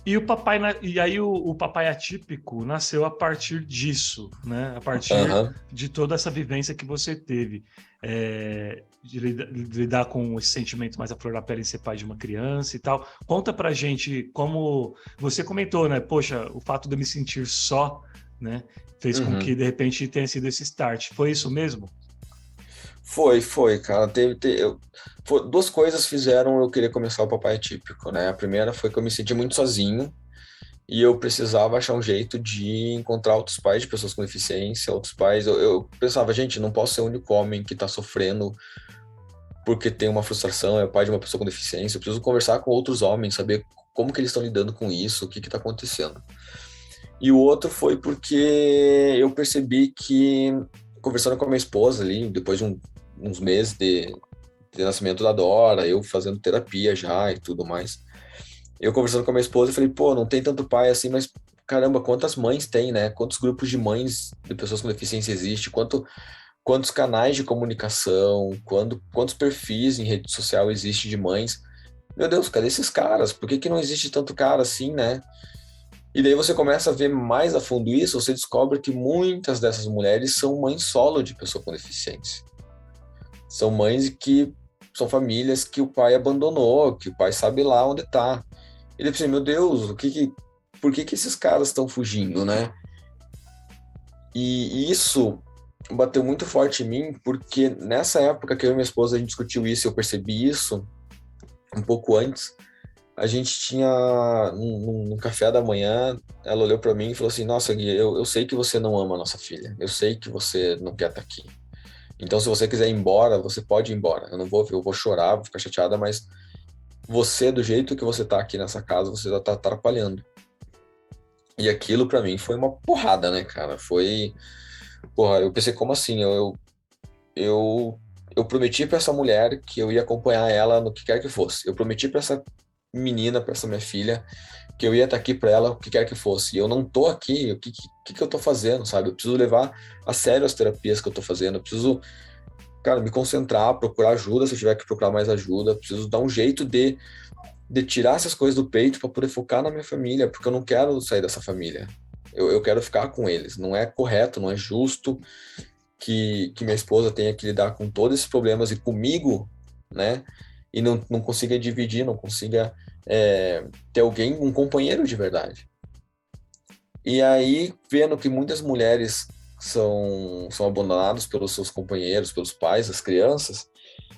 E aí o papai atípico nasceu a partir disso, né? A partir de toda essa vivência que você teve. De lidar com esse sentimento mais à flor da pele em ser pai de uma criança e tal. Conta pra gente como você comentou, né? Poxa, o fato de eu me sentir só, né? Fez com que, de repente, tenha sido esse start. Foi isso mesmo? Foi, cara. Duas coisas fizeram eu querer começar o papai atípico, né? A primeira foi que eu me senti muito sozinho e eu precisava achar um jeito de encontrar outros pais de pessoas com deficiência, outros pais. Eu pensava, gente, não posso ser o único homem que tá sofrendo porque tem uma frustração, é pai de uma pessoa com deficiência. Eu preciso conversar com outros homens, saber como que eles estão lidando com isso, o que está acontecendo. E o outro foi porque eu percebi que, conversando com a minha esposa ali, depois de uns meses de nascimento da Dora, eu fazendo terapia já e tudo mais, eu conversando com a minha esposa, eu falei, pô, não tem tanto pai assim, mas caramba, quantas mães tem, né? Quantos grupos de mães de pessoas com deficiência existe? Quantos canais de comunicação, quantos perfis em rede social existe de mães? Meu Deus, cadê esses caras? Por que não existe tanto cara assim, né? E daí você começa a ver mais a fundo isso, você descobre que muitas dessas mulheres são mães solo de pessoa com deficiência. São mães que são famílias que o pai abandonou, que o pai sabe lá onde tá. E daí eu pensei, meu Deus, por que esses caras estão fugindo, né? E isso bateu muito forte em mim, porque nessa época que eu e minha esposa a gente discutiu isso, eu percebi isso um pouco antes. A gente tinha num café da manhã, ela olhou para mim e falou assim, nossa, Gui, eu sei que você não ama a nossa filha, eu sei que você não quer estar aqui, então se você quiser ir embora, você pode ir embora, eu vou chorar, vou ficar chateada, mas você, do jeito que você tá aqui nessa casa, você já tá atrapalhando. E aquilo para mim foi uma porrada, né, cara? Porra, eu pensei, como assim? Eu prometi para essa mulher que eu ia acompanhar ela no que quer que fosse. Eu prometi para essa menina, para essa minha filha, que eu ia estar aqui para ela o que quer que fosse. E eu não tô aqui, o que eu tô fazendo, sabe? Eu preciso levar a sério as terapias que eu tô fazendo. Eu preciso, cara, me concentrar, procurar ajuda se eu tiver que procurar mais ajuda. Eu preciso dar um jeito de tirar essas coisas do peito para poder focar na minha família, porque eu não quero sair dessa família. Eu quero ficar com eles. Não é correto, não é justo que minha esposa tenha que lidar com todos esses problemas e comigo, né? E não consiga dividir, não consiga ter alguém, um companheiro de verdade. E aí, vendo que muitas mulheres são abandonadas pelos seus companheiros, pelos pais, as crianças,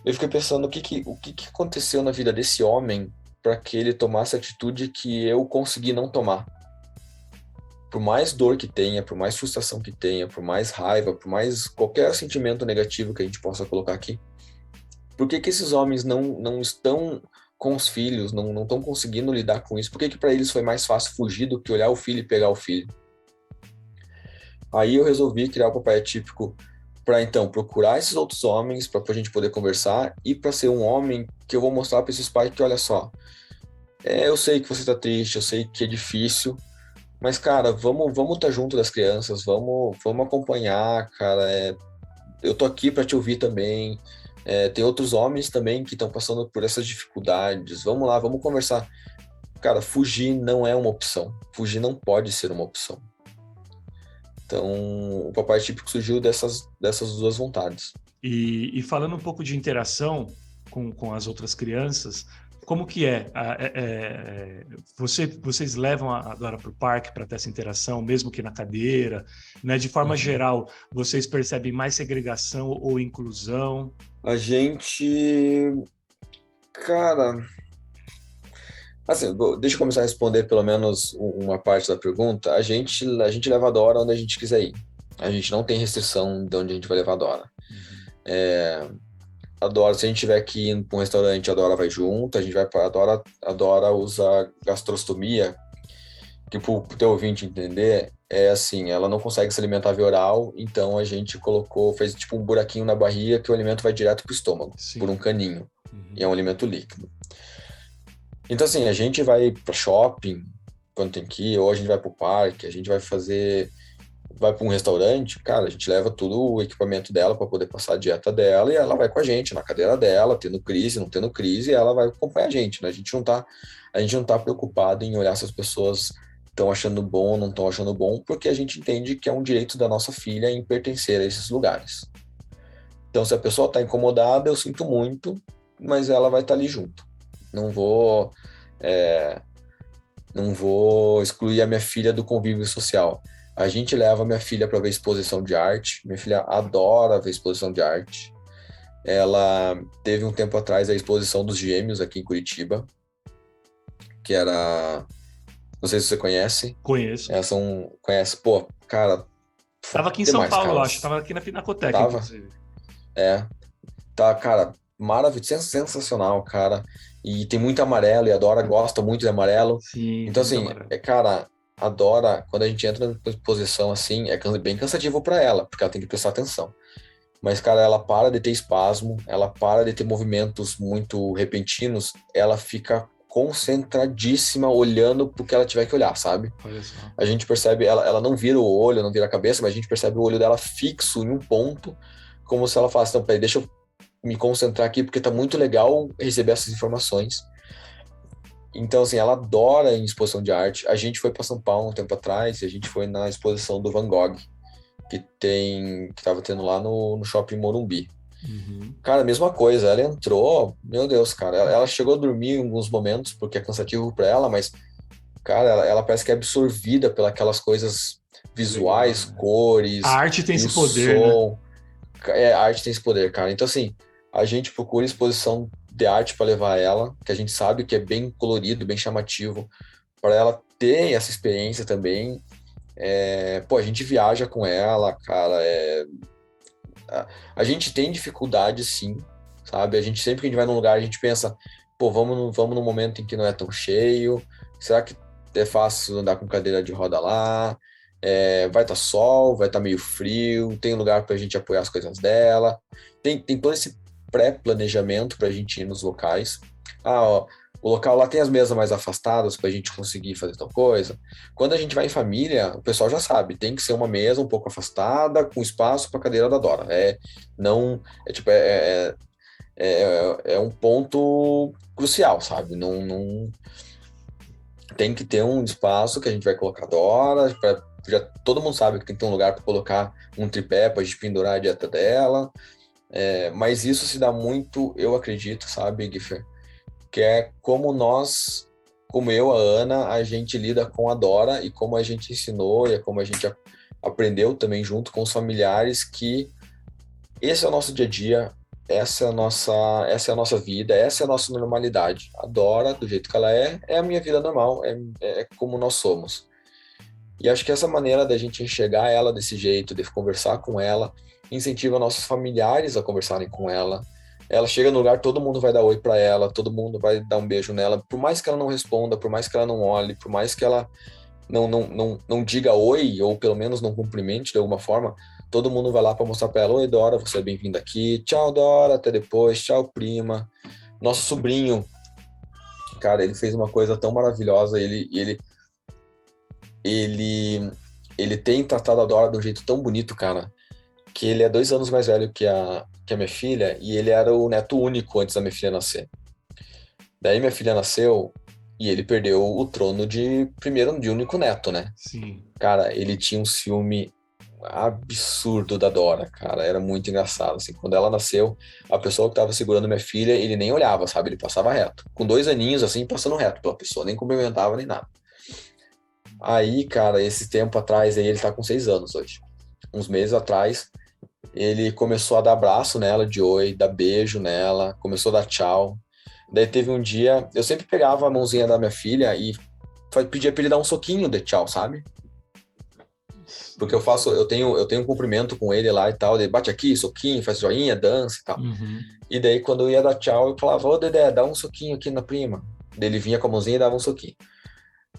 eu fiquei pensando o que aconteceu na vida desse homem para que ele tomasse a atitude que eu consegui não tomar. Por mais dor que tenha, por mais frustração que tenha, por mais raiva, por mais qualquer sentimento negativo que a gente possa colocar aqui, por que esses homens não estão com os filhos, não estão conseguindo lidar com isso? Por que para eles foi mais fácil fugir do que olhar o filho e pegar o filho? Aí eu resolvi criar o papai atípico para então procurar esses outros homens, para a gente poder conversar e para ser um homem que eu vou mostrar para esses pais que, olha só, eu sei que você está triste, eu sei que é difícil, mas, cara, vamos estar junto das crianças, vamos acompanhar, cara, eu tô aqui para te ouvir também, tem outros homens também que estão passando por essas dificuldades, vamos lá, vamos conversar. Cara, fugir não é uma opção, fugir não pode ser uma opção. Então, o papai atípico surgiu dessas duas vontades. E falando um pouco de interação com as outras crianças, como que é? Vocês levam a Dora para o parque para ter essa interação, mesmo que na cadeira, né? De forma geral, vocês percebem mais segregação ou inclusão? A gente, cara, assim, deixa eu começar a responder pelo menos uma parte da pergunta. A gente leva a Dora onde a gente quiser ir. A gente não tem restrição de onde a gente vai levar a Dora. A Dora, se a gente tiver que ir para um restaurante, a Dora vai junto. A gente vai para a Dora usa gastrostomia, que para o teu ouvinte entender, é assim, ela não consegue se alimentar via oral, então a gente fez tipo um buraquinho na barriga que o alimento vai direto para o estômago, por um caninho. E é um alimento líquido. Então, assim, a gente vai para shopping quando tem que ir, ou a gente vai para o parque, a gente vai para um restaurante, cara, a gente leva todo o equipamento dela para poder passar a dieta dela e ela vai com a gente na cadeira dela, tendo crise, não tendo crise, e ela vai acompanhar a gente, né? A gente não tá preocupado em olhar se as pessoas estão achando bom ou não estão achando bom, porque a gente entende que é um direito da nossa filha em pertencer a esses lugares. Então, se a pessoa está incomodada, eu sinto muito, mas ela vai estar ali junto. Não vou excluir a minha filha do convívio social. A gente leva minha filha para ver exposição de arte. Minha filha adora ver exposição de arte. Ela teve um tempo atrás a exposição dos Gêmeos aqui em Curitiba, que era... Não sei se você conhece. Conheço. Conhece? Pô, cara... Tava aqui em São Paulo, eu acho. Tava aqui na Pinacoteca, inclusive. Tá, cara, maravilhoso, sensacional, cara. E tem muito amarelo, e a Dora gosta muito de amarelo. Sim, então, assim, cara, a Dora, quando a gente entra na exposição, assim, é bem cansativo para ela, porque ela tem que prestar atenção. Mas, cara, ela para de ter espasmo, ela para de ter movimentos muito repentinos, ela fica concentradíssima olhando pro que ela tiver que olhar, sabe? Olha só. A gente percebe, ela não vira o olho, não vira a cabeça, mas a gente percebe o olho dela fixo em um ponto, como se ela falasse, então, peraí, deixa eu me concentrar aqui, porque tá muito legal receber essas informações. Então, assim, ela adora em exposição de arte. A gente foi para São Paulo um tempo atrás, e a gente foi na exposição do Van Gogh, que tava tendo lá no Shopping Morumbi. Cara, mesma coisa, ela entrou, meu Deus, cara, ela chegou a dormir em alguns momentos, porque é cansativo para ela, mas, cara, ela parece que é absorvida pelas aquelas coisas visuais, cores, a arte tem esse poder, som, né? A arte tem esse poder, cara. Então, assim, a gente procura exposição de arte para levar ela, que a gente sabe que é bem colorido, bem chamativo, para ela ter essa experiência também. A gente viaja com ela, cara, a gente tem dificuldade, sim, sabe? Sempre que a gente vai num lugar, a gente pensa, pô, vamos num momento em que não é tão cheio, será que é fácil andar com cadeira de roda lá? Vai estar sol, vai estar meio frio, tem lugar para a gente apoiar as coisas dela, tem todo esse pré-planejamento para a gente ir nos locais. O local lá tem as mesas mais afastadas para a gente conseguir fazer tal coisa. Quando a gente vai em família, o pessoal já sabe, tem que ser uma mesa um pouco afastada, com espaço para a cadeira da Dora. É um ponto crucial, sabe? Não tem que ter um espaço que a gente vai colocar a Dora, já todo mundo sabe que tem que ter um lugar para colocar um tripé para a gente pendurar a dieta dela. Mas isso se dá muito, eu acredito, sabe, Giffer? Que é como eu, a Ana, a gente lida com a Dora e como a gente ensinou e como a gente aprendeu também junto com os familiares que esse é o nosso dia a dia, essa é a nossa vida, essa é a nossa normalidade. A Dora, do jeito que ela é a minha vida normal, é como nós somos. E acho que essa maneira da gente enxergar ela desse jeito, de conversar com ela, incentiva nossos familiares a conversarem com ela. Ela chega no lugar, todo mundo vai dar oi para ela, todo mundo vai dar um beijo nela, por mais que ela não responda, por mais que ela não olhe, por mais que ela não diga oi, ou pelo menos não cumprimente de alguma forma, todo mundo vai lá para mostrar para ela, oi Dora, você é bem-vinda aqui, tchau Dora, até depois, tchau prima. Nosso sobrinho, cara, ele fez uma coisa tão maravilhosa, ele tem tratado a Dora de um jeito tão bonito, cara, que ele é 2 anos mais velho que a minha filha, e ele era o neto único antes da minha filha nascer. Daí minha filha nasceu e ele perdeu o trono de único neto, né? Sim. Cara, ele tinha um ciúme absurdo da Dora, cara. Era muito engraçado, assim. Quando ela nasceu, a pessoa que tava segurando minha filha, ele nem olhava, sabe? Ele passava reto. Com 2 aninhos, assim, passando reto pela pessoa. Nem cumprimentava, nem nada. Aí, cara, esse tempo atrás, aí ele tá com 6 anos hoje. Uns meses atrás, ele começou a dar abraço nela, de oi, dar beijo nela, começou a dar tchau. Daí teve um dia, eu sempre pegava a mãozinha da minha filha e pedia pra ele dar um soquinho de tchau, sabe? Porque eu tenho um cumprimento com ele lá e tal, ele bate aqui, soquinho, faz joinha, dança e tal. Uhum. E daí quando eu ia dar tchau, eu falava, ô Dedé, dá um soquinho aqui na prima. Daí ele vinha com a mãozinha e dava um soquinho.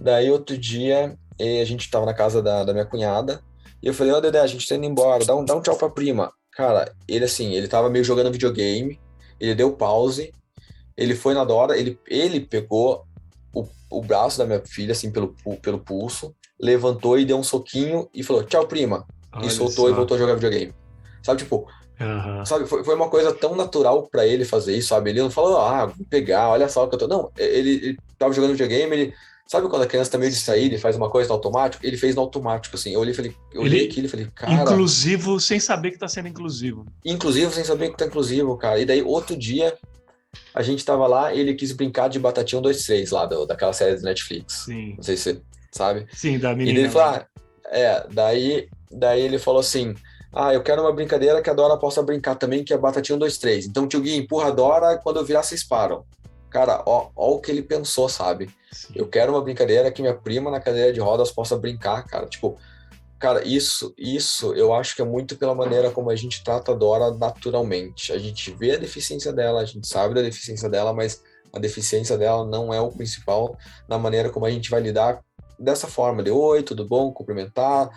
Daí outro dia, a gente tava na casa da minha cunhada, e eu falei, ô Dedé, a gente tá indo embora, dá um tchau pra prima. Cara, ele assim, ele tava meio jogando videogame, ele deu pause, ele foi na Dora, ele pegou o braço da minha filha, assim, pelo pulso, levantou e deu um soquinho e falou, tchau, prima. E Olha soltou só. e voltou a jogar videogame. Sabe, tipo, Aham. sabe, foi uma coisa tão natural pra ele fazer isso, sabe? Ele não falou, vou pegar, olha só o que eu tô. Não, ele tava jogando videogame, sabe quando a criança tá meio distraída e faz uma coisa no automático? Ele fez no automático, assim. Eu olhei aquilo e falei, cara. Inclusivo, sem saber que tá sendo inclusivo. Inclusivo, sem saber que tá inclusivo, cara. E daí, outro dia, a gente tava lá e ele quis brincar de Batatinha 1, 2, 3, lá daquela série do Netflix. Sim. Não sei se você sabe. Sim, da E daí menina. ele falou, daí ele falou assim, eu quero uma brincadeira que a Dora possa brincar também, que é Batatinha 1, 2, 3. Então, tio Gui, empurra a Dora e quando eu virar, vocês param. Cara, ó o que ele pensou, sabe? Sim. Eu quero uma brincadeira que minha prima na cadeira de rodas possa brincar, cara. Tipo, cara, isso eu acho que é muito pela maneira como a gente trata a Dora naturalmente. A gente vê a deficiência dela, a gente sabe da deficiência dela, mas a deficiência dela não é o principal na maneira como a gente vai lidar dessa forma, de oi, tudo bom, cumprimentar,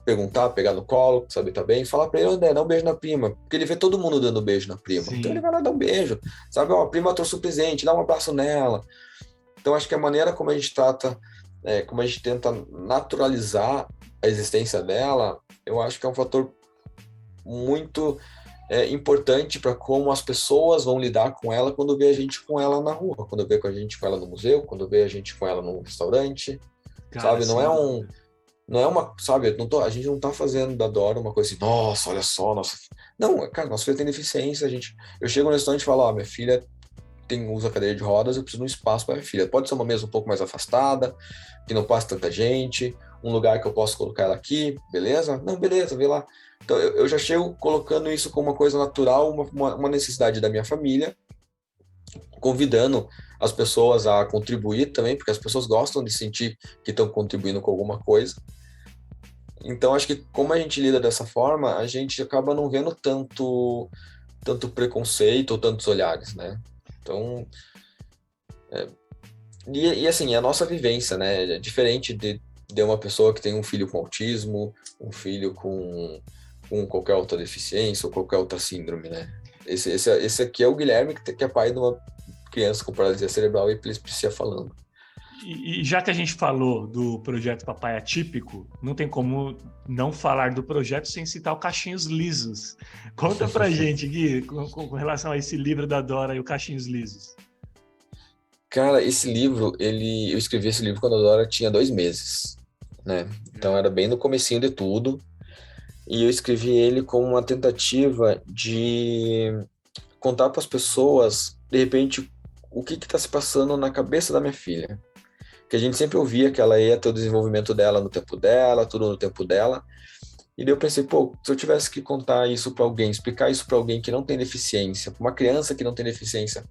perguntar, pegar no colo, saber tá bem, falar pra ele, André, dá um beijo na prima, porque ele vê todo mundo dando beijo na prima, Sim. então ele vai lá dar um beijo, sabe, a prima trouxe um presente, dá um abraço nela. Então acho que a maneira como a gente trata, como a gente tenta naturalizar a existência dela, eu acho que é um fator muito importante para como as pessoas vão lidar com ela quando vê a gente com ela na rua, quando vê a gente com ela no museu, quando vê a gente com ela no restaurante, Cara, sabe? Não é uma, sabe? A gente não tá fazendo da Dora uma coisa assim, nossa, olha só, nossa. Não, cara, nossa filha tem deficiência, eu chego no restaurante e falo, minha filha usa cadeira de rodas, eu preciso de um espaço para minha filha. Pode ser uma mesa um pouco mais afastada, que não passe tanta gente, um lugar que eu possa colocar ela aqui, beleza? Não, beleza, vê lá. Então, eu já chego colocando isso como uma coisa natural, uma necessidade da minha família, convidando as pessoas a contribuir também, porque as pessoas gostam de sentir que estão contribuindo com alguma coisa. Então, acho que como a gente lida dessa forma, a gente acaba não vendo tanto preconceito ou tantos olhares, né? Então, assim, é a nossa vivência, né? É diferente de uma pessoa que tem um filho com autismo, um filho com qualquer outra deficiência ou qualquer outra síndrome, né? Esse aqui é o Guilherme, que é pai de uma criança com paralisia cerebral e epilepsia falando. E já que a gente falou do projeto Papai Atípico, não tem como não falar do projeto sem citar o Cachinhos Lisos. Conta pra gente, Gui, com relação a esse livro da Dora e o Cachinhos Lisos. Cara, esse livro, eu escrevi esse livro quando a Dora tinha 2 meses, né? Então era bem no comecinho de tudo. E eu escrevi ele como uma tentativa de contar para as pessoas, de repente, o que está se passando na cabeça da minha filha. Que a gente sempre ouvia que ela ia ter o desenvolvimento dela no tempo dela, tudo no tempo dela. E daí eu pensei, se eu tivesse que contar isso para alguém, explicar isso para alguém que não tem deficiência, para uma criança que não tem deficiência,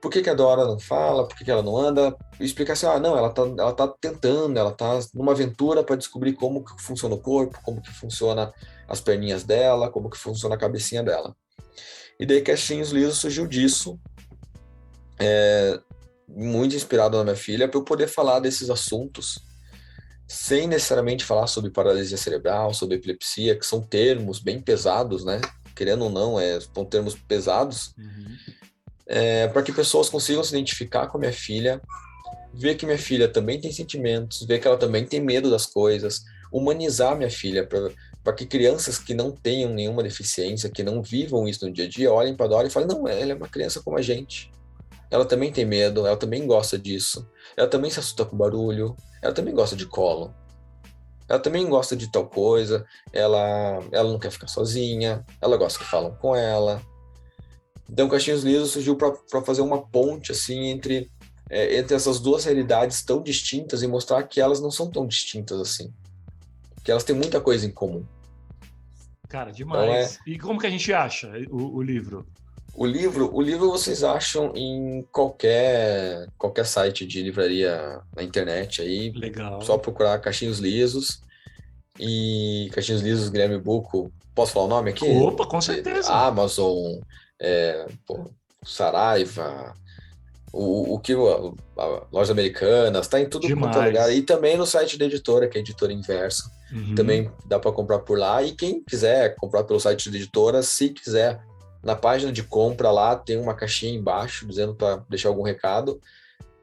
por que a Dora não fala, por que ela não anda? E explicar assim, não, ela tá tentando, ela tá numa aventura para descobrir como que funciona o corpo, como que funciona as perninhas dela, como que funciona a cabecinha dela. E daí Cachinhos Lisos surgiu disso, muito inspirado na minha filha, para eu poder falar desses assuntos, sem necessariamente falar sobre paralisia cerebral, sobre epilepsia, que são termos bem pesados, né? Querendo ou não, são termos pesados, para que pessoas consigam se identificar com a minha filha, ver que minha filha também tem sentimentos, ver que ela também tem medo das coisas, humanizar minha filha, para que crianças que não tenham nenhuma deficiência, que não vivam isso no dia a dia, olhem para a Dora e falem, não, ela é uma criança como a gente. Ela também tem medo, ela também gosta disso, ela também se assusta com barulho, ela também gosta de colo, ela também gosta de tal coisa, ela não quer ficar sozinha, ela gosta que falam com ela. Então, Caixinhos Lisos surgiu para fazer uma ponte, assim, entre essas duas realidades tão distintas e mostrar que elas não são tão distintas assim, que elas têm muita coisa em comum. Cara, Então, demais. E como que a gente acha o livro? o livro vocês acham em qualquer site de livraria na internet aí, Legal. só procurar Caixinhos Lisos e Caixinhos Lisos Guilherme Bucco. Posso falar o nome aqui? Opa, com certeza. Amazon, Saraiva, a Lojas Americanas, tá em tudo quanto é lugar. E também no site da editora, que é a Editora Inverso. Também dá para comprar por lá. E quem quiser comprar pelo site da editora, se quiser, na página de compra lá tem uma caixinha embaixo dizendo para deixar algum recado.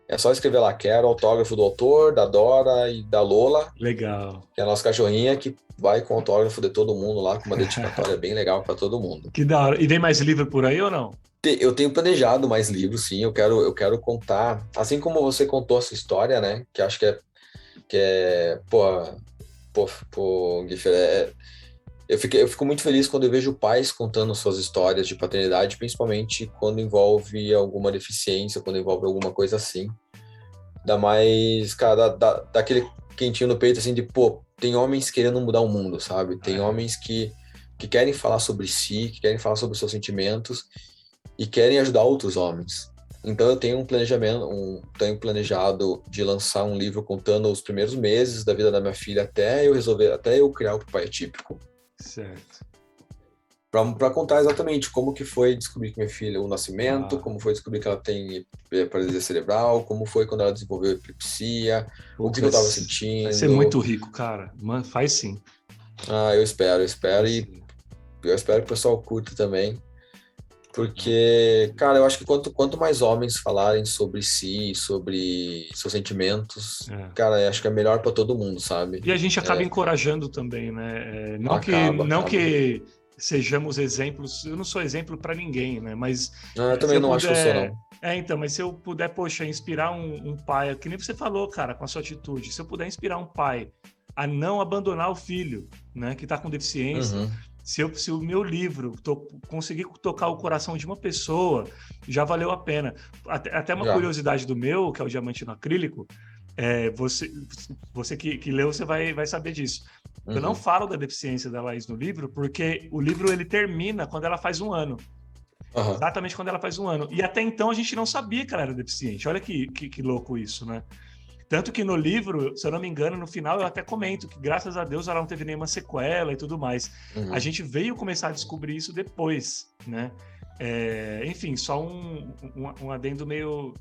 É só escrever lá, quero autógrafo do autor, da Dora e da Lola. Legal. Que é a nossa cachorrinha que vai com autógrafo de todo mundo lá, com uma dedicatória bem legal para todo mundo. Que da hora. E vem mais livro por aí ou não? Eu tenho planejado mais livros, sim. Eu quero contar, assim como você contou essa história, né? Que acho que Giffer, eu fico muito feliz quando eu vejo pais contando suas histórias de paternidade, principalmente quando envolve alguma deficiência, quando envolve alguma coisa assim. Ainda mais, cara, daquele quentinho no peito, assim, de, tem homens querendo mudar o mundo, sabe? Tem homens que querem falar sobre si, que querem falar sobre seus sentimentos e querem ajudar outros homens. Então eu tenho tenho planejado de lançar um livro contando os primeiros meses da vida da minha filha até eu criar o pai típico. Certo. Para contar exatamente como que foi descobrir que minha filha, o nascimento, como foi descobrir que ela tem paralisia cerebral, como foi quando ela desenvolveu epilepsia, o que eu estava sentindo. Vai ser muito rico, cara. Mano, faz sim. Eu espero e eu espero que o pessoal curta também. Porque, cara, eu acho que quanto mais homens falarem sobre si, sobre seus sentimentos, cara, eu acho que é melhor para todo mundo, sabe? E a gente acaba encorajando também, né? Não que sejamos exemplos, eu não sou exemplo para ninguém, né? Mas eu também não acho que eu sou, não. Então, mas se eu puder, poxa, inspirar um pai, que nem você falou, cara, com a sua atitude, se eu puder inspirar um pai a não abandonar o filho, né, que tá com deficiência, se o meu livro conseguir tocar o coração de uma pessoa, já valeu a pena. Até uma curiosidade do meu, que é o Diamante no Acrílico, você que leu, você vai saber disso. Eu não falo da deficiência da Laís no livro, porque o livro ele termina quando ela faz 1 ano. Exatamente quando ela faz 1 ano. E até então a gente não sabia que ela era deficiente. Olha que louco isso, né? Tanto que no livro, se eu não me engano, no final eu até comento que, graças a Deus, ela não teve nenhuma sequela e tudo mais. A gente veio começar a descobrir isso depois, né? Enfim, só um adendo meio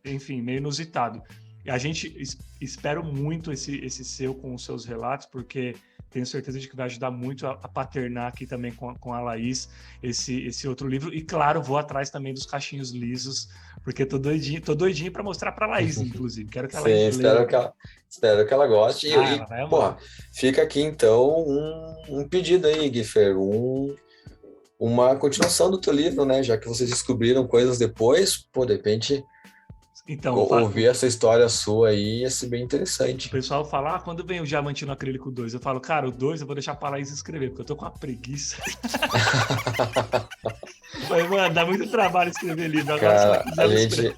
inusitado. E a gente espera muito esse seu com os seus relatos, porque tenho certeza de que vai ajudar muito a paternar aqui também com a Laís esse outro livro. E, claro, vou atrás também dos Caixinhos Lisos, porque tô doidinho para mostrar para a Laís, inclusive. Quero que ela leia. Espero que ela goste. Fica aqui, então, um pedido aí, Giffer, uma continuação do teu livro, né? Já que vocês descobriram coisas depois, de repente... Então, ouvir essa história sua aí ia ser bem interessante. O pessoal fala, quando vem o Diamante no Acrílico 2? Eu falo, cara, o 2 eu vou deixar pra Laís escrever, porque eu tô com uma preguiça. Mas, mano, dá muito trabalho escrever livro. Agora, cara,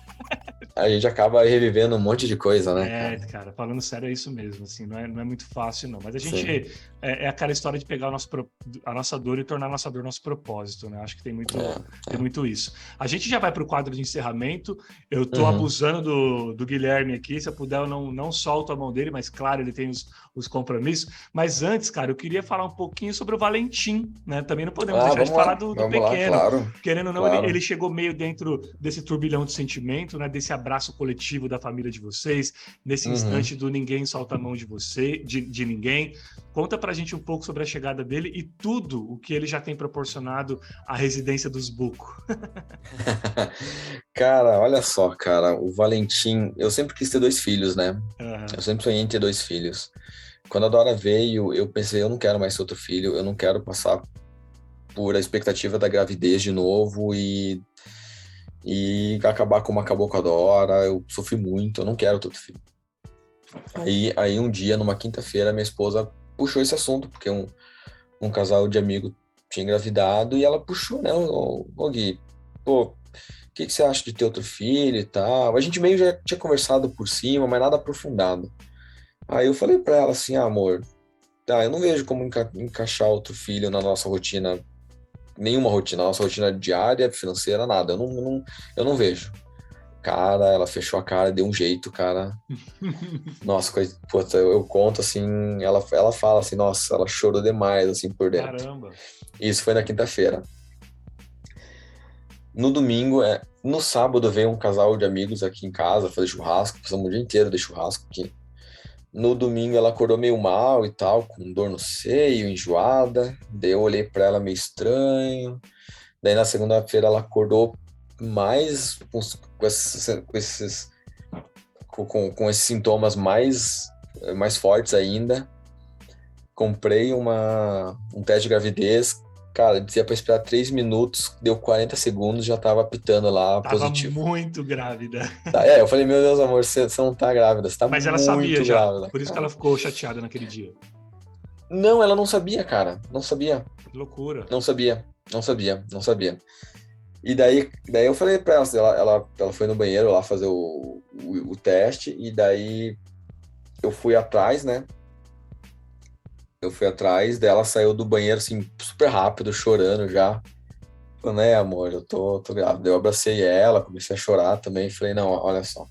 a gente acaba revivendo um monte de coisa, né? Cara, falando sério, é isso mesmo, assim, não é muito fácil, não. Mas a gente, é aquela história de pegar a nossa dor e tornar a nossa dor nosso propósito, né? Acho que tem muito isso. A gente já vai pro quadro de encerramento, eu tô abusando do Guilherme aqui, se eu puder eu não solto a mão dele, mas claro, ele tem os compromissos. Mas antes, cara, eu queria falar um pouquinho sobre o Valentim, né? Também não podemos deixar de falar do pequeno. Lá, claro, querendo ou não, ele chegou meio dentro desse turbilhão de sentimento, né? Desse abraço coletivo da família de vocês, nesse instante do ninguém solta a mão de ninguém. Conta pra gente um pouco sobre a chegada dele e tudo o que ele já tem proporcionado à residência dos Bucco. Cara, olha só, cara, o Valentim, eu sempre quis ter 2 filhos, né? Eu sempre sonhei em ter 2 filhos. Quando a Dora veio, eu pensei, eu não quero mais ter outro filho, eu não quero passar por a expectativa da gravidez de novo e acabar como acabou com a Dora. Eu sofri muito, eu não quero ter outro filho. Aí um dia, numa quinta-feira, minha esposa puxou esse assunto, porque um casal de amigo tinha engravidado e ela puxou, né? Ô Gui, pô, o que você acha de ter outro filho e tal? A gente meio já tinha conversado por cima, mas nada aprofundado. Aí eu falei pra ela assim, amor, tá, eu não vejo como encaixar outro filho na nossa rotina, nenhuma rotina, nossa rotina diária, financeira, nada. Eu não vejo. Cara, ela fechou a cara, deu um jeito, cara. Nossa, puta, eu conto assim, ela fala assim, nossa, ela chorou demais, assim, por dentro. Caramba. Isso foi na quinta-feira. No domingo, no sábado veio um casal de amigos aqui em casa fazer churrasco, passamos o dia inteiro de churrasco aqui. No domingo ela acordou meio mal e tal, com dor no seio, enjoada. Daí eu olhei pra ela meio estranho. Daí na segunda-feira ela acordou mais com esses sintomas mais fortes ainda. Comprei um teste de gravidez. Cara, dizia pra esperar 3 minutos, deu 40 segundos, já tava apitando lá Tava positivo. muito grávida. Eu falei, meu Deus, amor, você não tá grávida, você tá Mas ela muito sabia já. grávida. Por isso que ela ficou chateada naquele dia. Não, ela não sabia, cara. Não sabia. Que loucura. Não sabia. E daí eu falei pra ela foi no banheiro lá fazer o teste, e daí eu fui atrás, né? Eu fui atrás dela, saiu do banheiro assim, super rápido, chorando já. Falei, né, amor, eu tô grávida. Eu abracei ela, comecei a chorar também. Falei, não, olha só.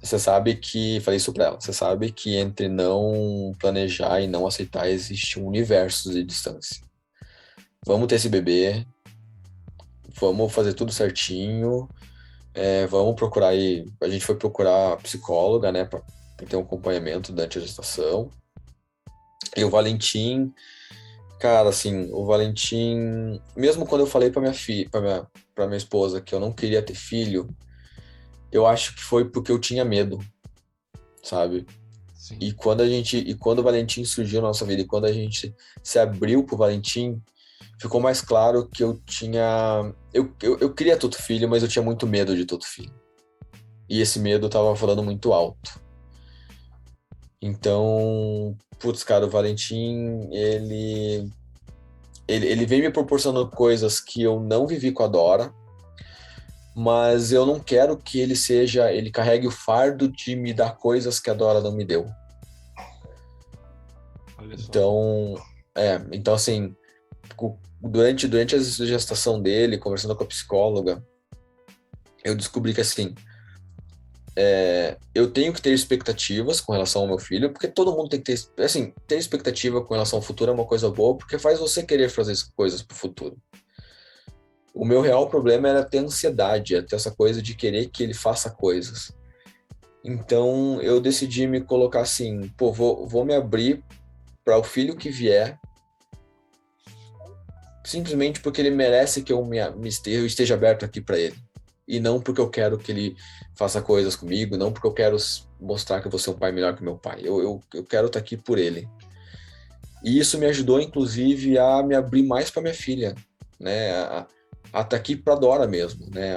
Você sabe que, falei isso pra ela, você sabe que entre não planejar e não aceitar existe um universo de distância. Vamos ter esse bebê, vamos fazer tudo certinho, vamos procurar aí. A gente foi procurar psicóloga, né, pra ter um acompanhamento durante a gestação. E o Valentim, cara, assim, o Valentim, mesmo quando eu falei pra minha esposa que eu não queria ter filho, eu acho que foi porque eu tinha medo, sabe? Sim. E quando o Valentim surgiu na nossa vida, e quando a gente se abriu pro Valentim, ficou mais claro que eu queria ter outro filho, mas eu tinha muito medo de ter outro filho. E esse medo tava falando muito alto. Então, putz, cara, o Valentim, ele vem me proporcionando coisas que eu não vivi com a Dora, mas eu não quero que ele carregue o fardo de me dar coisas que a Dora não me deu. Olha só. Então assim, durante a gestação dele, conversando com a psicóloga, eu descobri que assim, eu tenho que ter expectativas com relação ao meu filho, porque todo mundo tem que ter, assim, ter expectativa com relação ao futuro é uma coisa boa, porque faz você querer fazer coisas pro futuro. O meu real problema era ter ansiedade, era ter essa coisa de querer que ele faça coisas. Então eu decidi me colocar assim, pô, vou me abrir para o filho que vier, simplesmente porque ele merece que eu esteja aberto aqui para ele. E não porque eu quero que ele faça coisas comigo, não porque eu quero mostrar que eu vou ser um pai melhor que meu pai. Eu quero estar aqui por ele. E isso me ajudou, inclusive, a me abrir mais para minha filha, né? A estar aqui para Dora mesmo, né?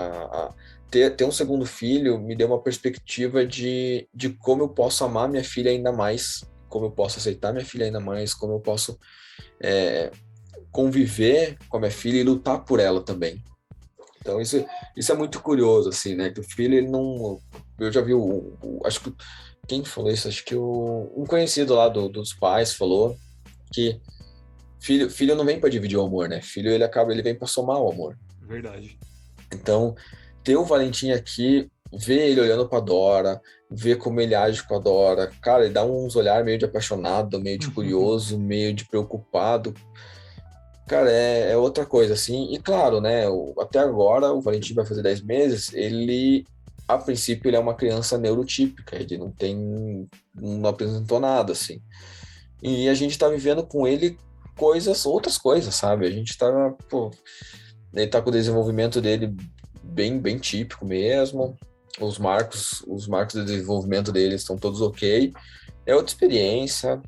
Ter um segundo filho me deu uma perspectiva de como eu posso amar minha filha ainda mais, como eu posso aceitar minha filha ainda mais, como eu posso conviver com a minha filha e lutar por ela também. Então isso é muito curioso, assim, né? Que o filho, ele não... Eu já vi acho que... Quem falou isso? Acho que um conhecido lá dos pais falou que filho não vem para dividir o amor, né? Filho, ele vem para somar o amor. Verdade. Então, ter o Valentim aqui, ver ele olhando pra Dora, ver como ele age com a Dora, cara, ele dá uns olhares meio de apaixonado, meio de curioso, meio de preocupado. Cara, é outra coisa, assim. E claro, né, até agora, o Valentim vai fazer 10 meses, a princípio, ele é uma criança neurotípica, ele não apresentou nada, assim. E a gente tá vivendo com ele outras coisas, sabe? A gente tá, ele tá com o desenvolvimento dele bem típico mesmo. Os marcos de desenvolvimento dele estão todos ok. É outra experiência,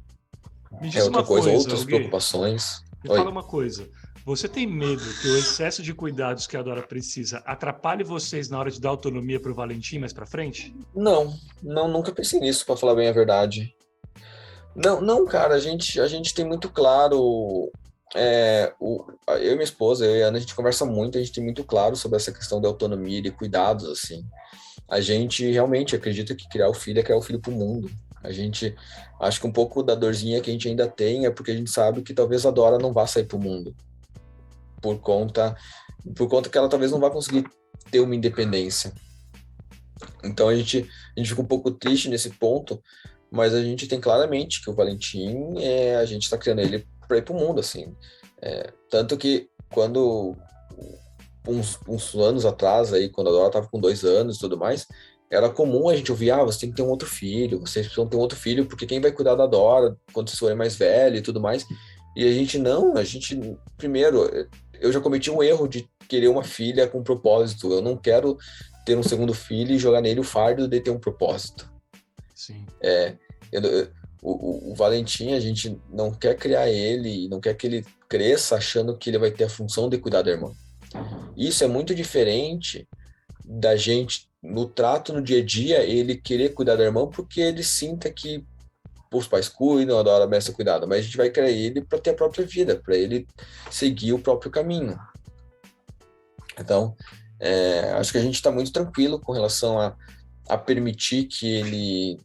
Me diz outra uma coisa, coisa, outras Gui. preocupações. Me Oi. fala uma coisa. Você tem medo que o excesso de cuidados que a Dora precisa atrapalhe vocês na hora de dar autonomia para o Valentim mais para frente? Não, nunca pensei nisso, para falar bem a verdade. Não, cara, a gente tem muito claro, eu e minha esposa, eu e a Ana, a gente conversa muito, a gente tem muito claro sobre essa questão de autonomia e de cuidados, assim. A gente realmente acredita que criar o filho é criar o filho para o mundo. A gente acho que um pouco da dorzinha que a gente ainda tem é porque a gente sabe que talvez a Dora não vá sair para o mundo, por conta que ela talvez não vá conseguir ter uma independência. Então a gente fica um pouco triste nesse ponto, mas a gente tem claramente que o Valentim, a gente está criando ele para ir para o mundo, assim. Tanto que quando, uns anos atrás, aí, quando a Dora estava com 2 anos e tudo mais, era comum a gente ouvir, você tem que ter um outro filho, vocês precisam ter um outro filho, porque quem vai cuidar da Dora quando vocês forem mais velhos e tudo mais. E primeiro, eu já cometi um erro de querer uma filha com propósito. Eu não quero ter um segundo filho e jogar nele o fardo de ter um propósito. Sim. O Valentim, a gente não quer criar ele, não quer que ele cresça achando que ele vai ter a função de cuidar da irmã. Isso é muito diferente da gente, no trato, no dia a dia, ele querer cuidar da irmã porque ele sinta que os pais cuidam, a Dora merece cuidado, mas a gente vai criar ele para ter a própria vida, para ele seguir o próprio caminho. Então, acho que a gente está muito tranquilo com relação a permitir que ele...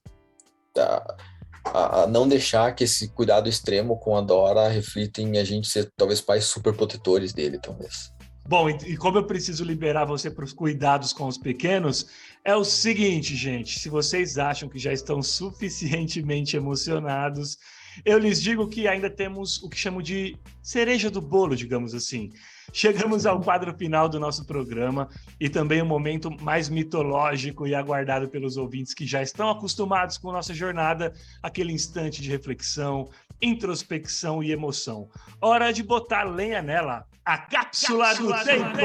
A não deixar que esse cuidado extremo com a Dora reflita em a gente ser talvez pais super protetores dele, talvez. Bom, e como eu preciso liberar você para os cuidados com os pequenos, é o seguinte, gente, se vocês acham que já estão suficientemente emocionados, eu lhes digo que ainda temos o que chamo de cereja do bolo, digamos assim. Chegamos ao quadro final do nosso programa e também o momento mais mitológico e aguardado pelos ouvintes que já estão acostumados com nossa jornada, aquele instante de reflexão, introspecção e emoção. Hora de botar lenha nela, a cápsula do tempo!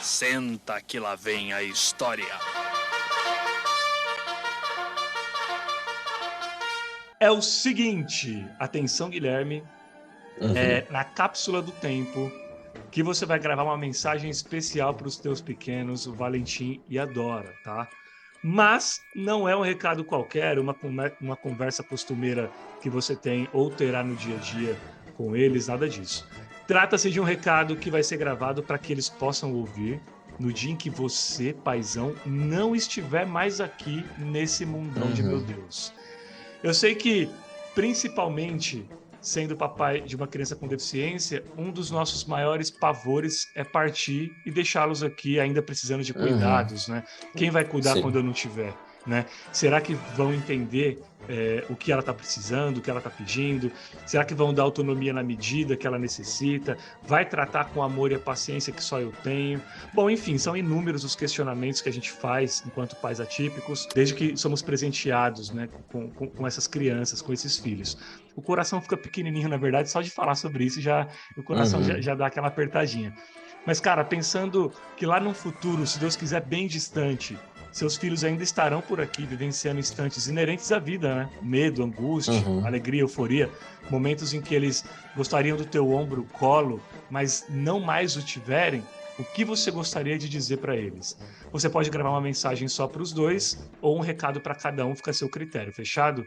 Senta que lá vem a história. É o seguinte, atenção, Guilherme, na cápsula do tempo, que você vai gravar uma mensagem especial para os teus pequenos, o Valentim e a Dora, tá? Mas não é um recado qualquer, uma conversa costumeira que você tem ou terá no dia a dia com eles, nada disso. Trata-se de um recado que vai ser gravado para que eles possam ouvir no dia em que você, paizão, não estiver mais aqui nesse mundão de meu Deus. Eu sei que, principalmente, sendo papai de uma criança com deficiência, um dos nossos maiores pavores é partir e deixá-los aqui ainda precisando de cuidados, né? Quem vai cuidar quando eu não tiver, né? Será que vão entender o que ela está precisando, o que ela está pedindo? Será que vão dar autonomia na medida que ela necessita? Vai tratar com amor e a paciência que só eu tenho? Bom, enfim, são inúmeros os questionamentos que a gente faz enquanto pais atípicos, desde que somos presenteados, né, com essas crianças, com esses filhos. O coração fica pequenininho, na verdade, só de falar sobre isso, o coração já dá aquela apertadinha. Mas, cara, pensando que lá no futuro, se Deus quiser bem distante, seus filhos ainda estarão por aqui, vivenciando instantes inerentes à vida, né? Medo, angústia, alegria, euforia, momentos em que eles gostariam do teu ombro, colo, mas não mais o tiverem. O que você gostaria de dizer para eles? Você pode gravar uma mensagem só para os dois ou um recado para cada um, fica a seu critério. Fechado?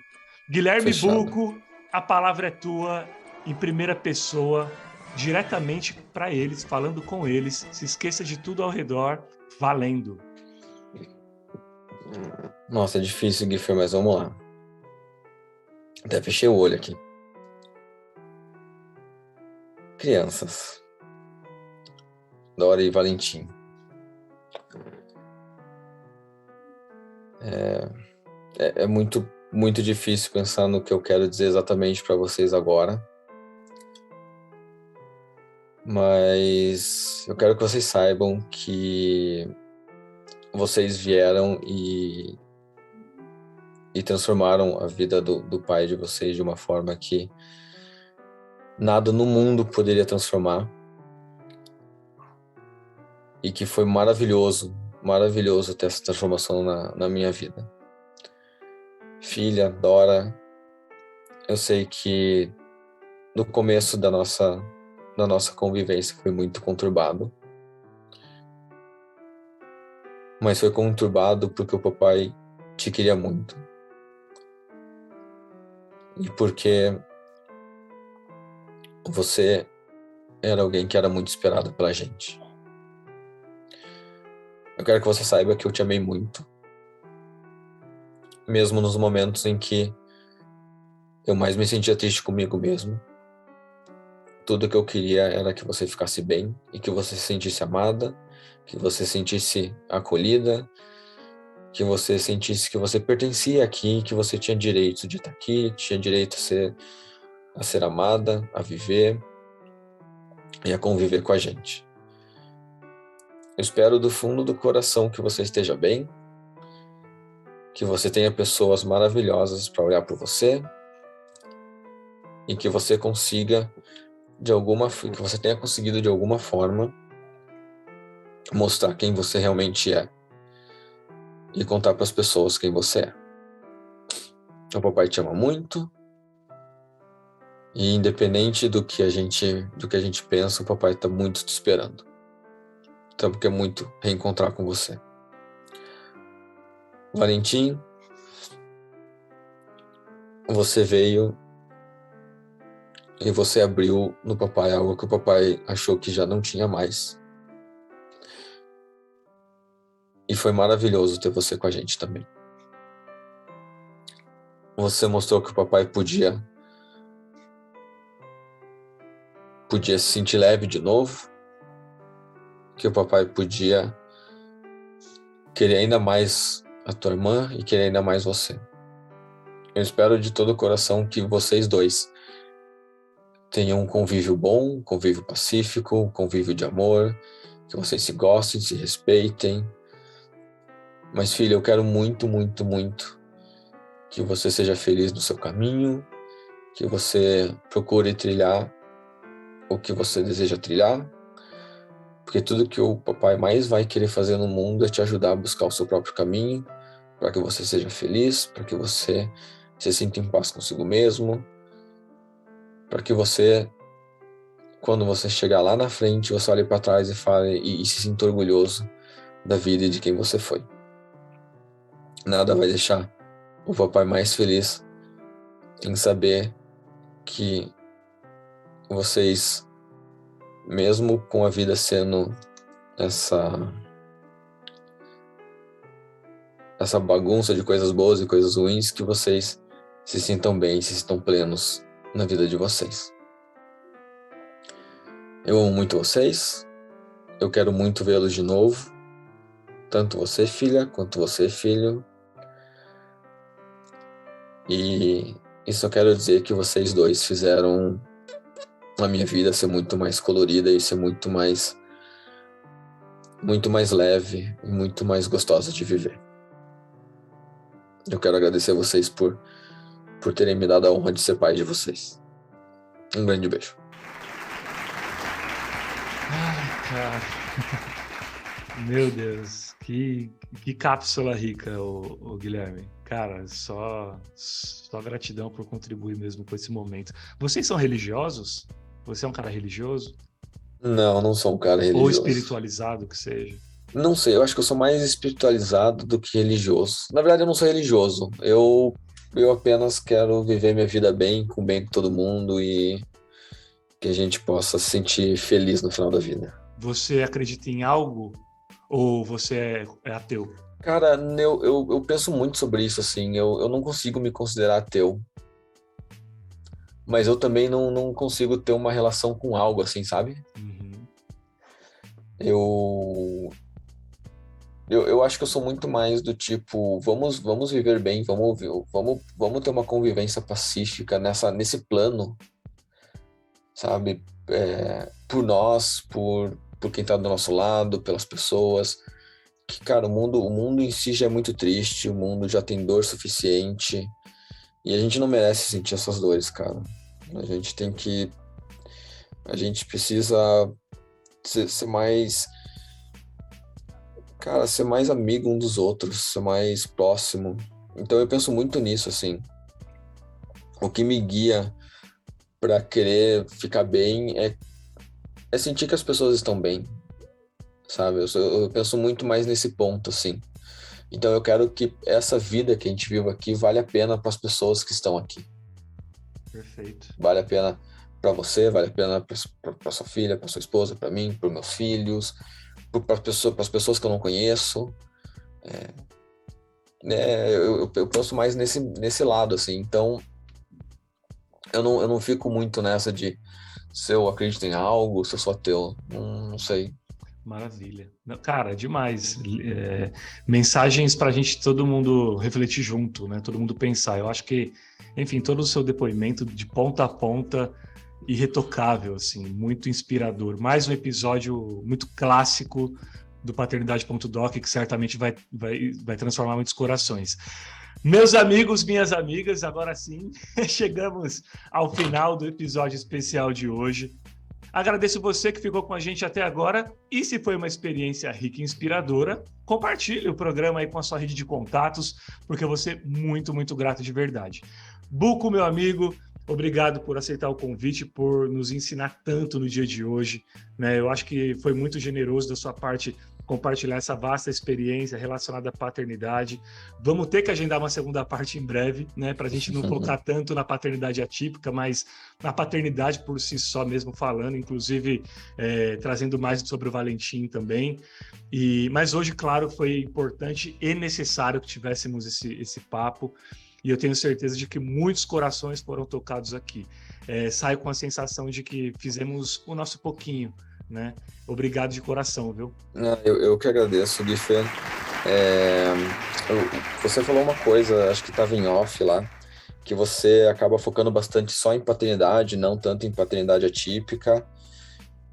Guilherme Bucco, a palavra é tua, em primeira pessoa, diretamente para eles, falando com eles. Se esqueça de tudo ao redor, valendo. Nossa, é difícil, Gui, mas vamos lá. Até fechei o olho aqui. Crianças. Dora e Valentim. É muito, muito difícil pensar no que eu quero dizer exatamente para vocês agora. Mas eu quero que vocês saibam que vocês vieram e transformaram a vida do pai de vocês de uma forma que nada no mundo poderia transformar. E que foi maravilhoso ter essa transformação na minha vida. Filha, Dora, Eu sei que no começo da nossa convivência foi muito conturbado, mas foi conturbado porque o papai te queria muito e porque você era alguém que era muito esperado pela gente. Eu quero que você saiba que eu te amei muito, mesmo nos momentos em que eu mais me sentia triste comigo mesmo. Tudo que eu queria era que você ficasse bem e que você se sentisse amada, que você se sentisse acolhida, que você sentisse que você pertencia aqui, que você tinha direito de estar aqui, tinha direito a ser amada, a viver e a conviver com a gente. Eu espero do fundo do coração que você esteja bem, que você tenha pessoas maravilhosas para olhar por você e que você consiga que você tenha conseguido de alguma forma mostrar quem você realmente é e contar para as pessoas quem você é. O papai te ama muito e independente do que a gente pensa, o papai está muito te esperando. Então, quer muito reencontrar com você. Valentim, você veio e você abriu no papai algo que o papai achou que já não tinha mais. E foi maravilhoso ter você com a gente também. Você mostrou que o papai podia se sentir leve de novo, que o papai podia querer ainda mais a tua irmã e querer ainda mais você. Eu espero de todo o coração que vocês dois tenham um convívio bom, um convívio pacífico, um convívio de amor, que vocês se gostem, se respeitem. Mas, filha, eu quero muito, muito, muito que você seja feliz no seu caminho, que você procure trilhar o que você deseja trilhar, porque tudo que o papai mais vai querer fazer no mundo é te ajudar a buscar o seu próprio caminho, para que você seja feliz, para que você se sinta em paz consigo mesmo, para que você, quando você chegar lá na frente, você olhe para trás e fale e se sinta orgulhoso da vida e de quem você foi. Nada vai deixar o papai mais feliz em saber que vocês, mesmo com a vida sendo essa bagunça de coisas boas e coisas ruins, que vocês se sintam bem, se sintam plenos na vida de vocês. Eu amo muito vocês, eu quero muito vê-los de novo, tanto você, filha, quanto você, filho. E isso eu quero dizer que vocês dois fizeram a minha vida ser muito mais colorida e ser muito mais leve e muito mais gostosa de viver. Eu quero agradecer a vocês por terem me dado a honra de ser pai de vocês. Um grande beijo. Ai, cara. Meu Deus, que cápsula rica, o Guilherme. Cara, só gratidão por contribuir mesmo com esse momento. Vocês são religiosos? Você é um cara religioso? Não sou um cara religioso. Ou espiritualizado, que seja? Não sei, eu acho que eu sou mais espiritualizado do que religioso. Na verdade, eu não sou religioso. Eu apenas quero viver minha vida bem com todo mundo e que a gente possa se sentir feliz no final da vida. Você acredita em algo ou você é ateu? Cara, eu penso muito sobre isso, assim. Eu não consigo me considerar ateu. Mas eu também não consigo ter uma relação com algo, assim, sabe? Uhum. Eu acho que eu sou muito mais do tipo, vamos viver bem, vamos ter uma convivência pacífica nesse plano, sabe? Por nós, por quem tá do nosso lado, pelas pessoas. Que, cara, o mundo em si já é muito triste, o mundo já tem dor suficiente e a gente não merece sentir essas dores, cara. A gente precisa ser mais, cara, ser mais amigo um dos outros, ser mais próximo. Então eu penso muito nisso, assim. o que me guia para querer ficar bem é sentir que as pessoas estão bem, sabe? Eu penso muito mais nesse ponto, assim. Então eu quero que essa vida que a gente vive aqui vale a pena para as pessoas que estão aqui. Perfeito. Vale a pena para você, vale a pena para sua filha, para sua esposa, para mim, para meus filhos, para as pessoas que eu não conheço. Eu penso mais nesse lado, assim. Então eu não fico muito nessa de se eu acredito em algo, se eu sou ateu. Não sei. Maravilha. Cara, demais. Mensagens para a gente, todo mundo refletir junto, né? Todo mundo pensar. Eu acho que, enfim, todo o seu depoimento de ponta a ponta, irretocável, assim, muito inspirador. Mais um episódio muito clássico do Paternidade.doc, que certamente vai transformar muitos corações. Meus amigos, minhas amigas, agora sim, chegamos ao final do episódio especial de hoje. Agradeço você que ficou com a gente até agora e se foi uma experiência rica e inspiradora, compartilhe o programa aí com a sua rede de contatos, porque eu vou ser muito, muito grato de verdade. Buco, meu amigo, obrigado por aceitar o convite, por nos ensinar tanto no dia de hoje, né? Eu acho que foi muito generoso da sua parte compartilhar essa vasta experiência relacionada à paternidade. Vamos ter que agendar uma segunda parte em breve, né, para a gente não focar tanto na paternidade atípica, mas na paternidade por si só mesmo falando, inclusive trazendo mais sobre o Valentim também. Mas hoje, claro, foi importante e necessário que tivéssemos esse papo, e eu tenho certeza de que muitos corações foram tocados aqui. Saio com a sensação de que fizemos o nosso pouquinho, né? Obrigado de coração, viu? Eu que agradeço, Guifer. Você falou uma coisa, acho que estava em off lá, que você acaba focando bastante só em paternidade, não tanto em paternidade atípica.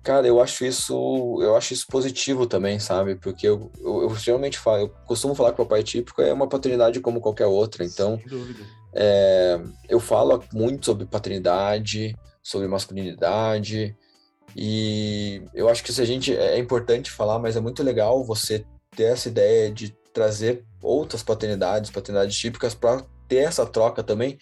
Cara, eu acho isso positivo também, sabe? Porque eu geralmente falo, eu costumo falar que o papai atípico é uma paternidade como qualquer outra. Então, sem dúvida. Eu falo muito sobre paternidade, sobre masculinidade. E eu acho que é importante falar, mas é muito legal você ter essa ideia de trazer outras paternidades típicas para ter essa troca também,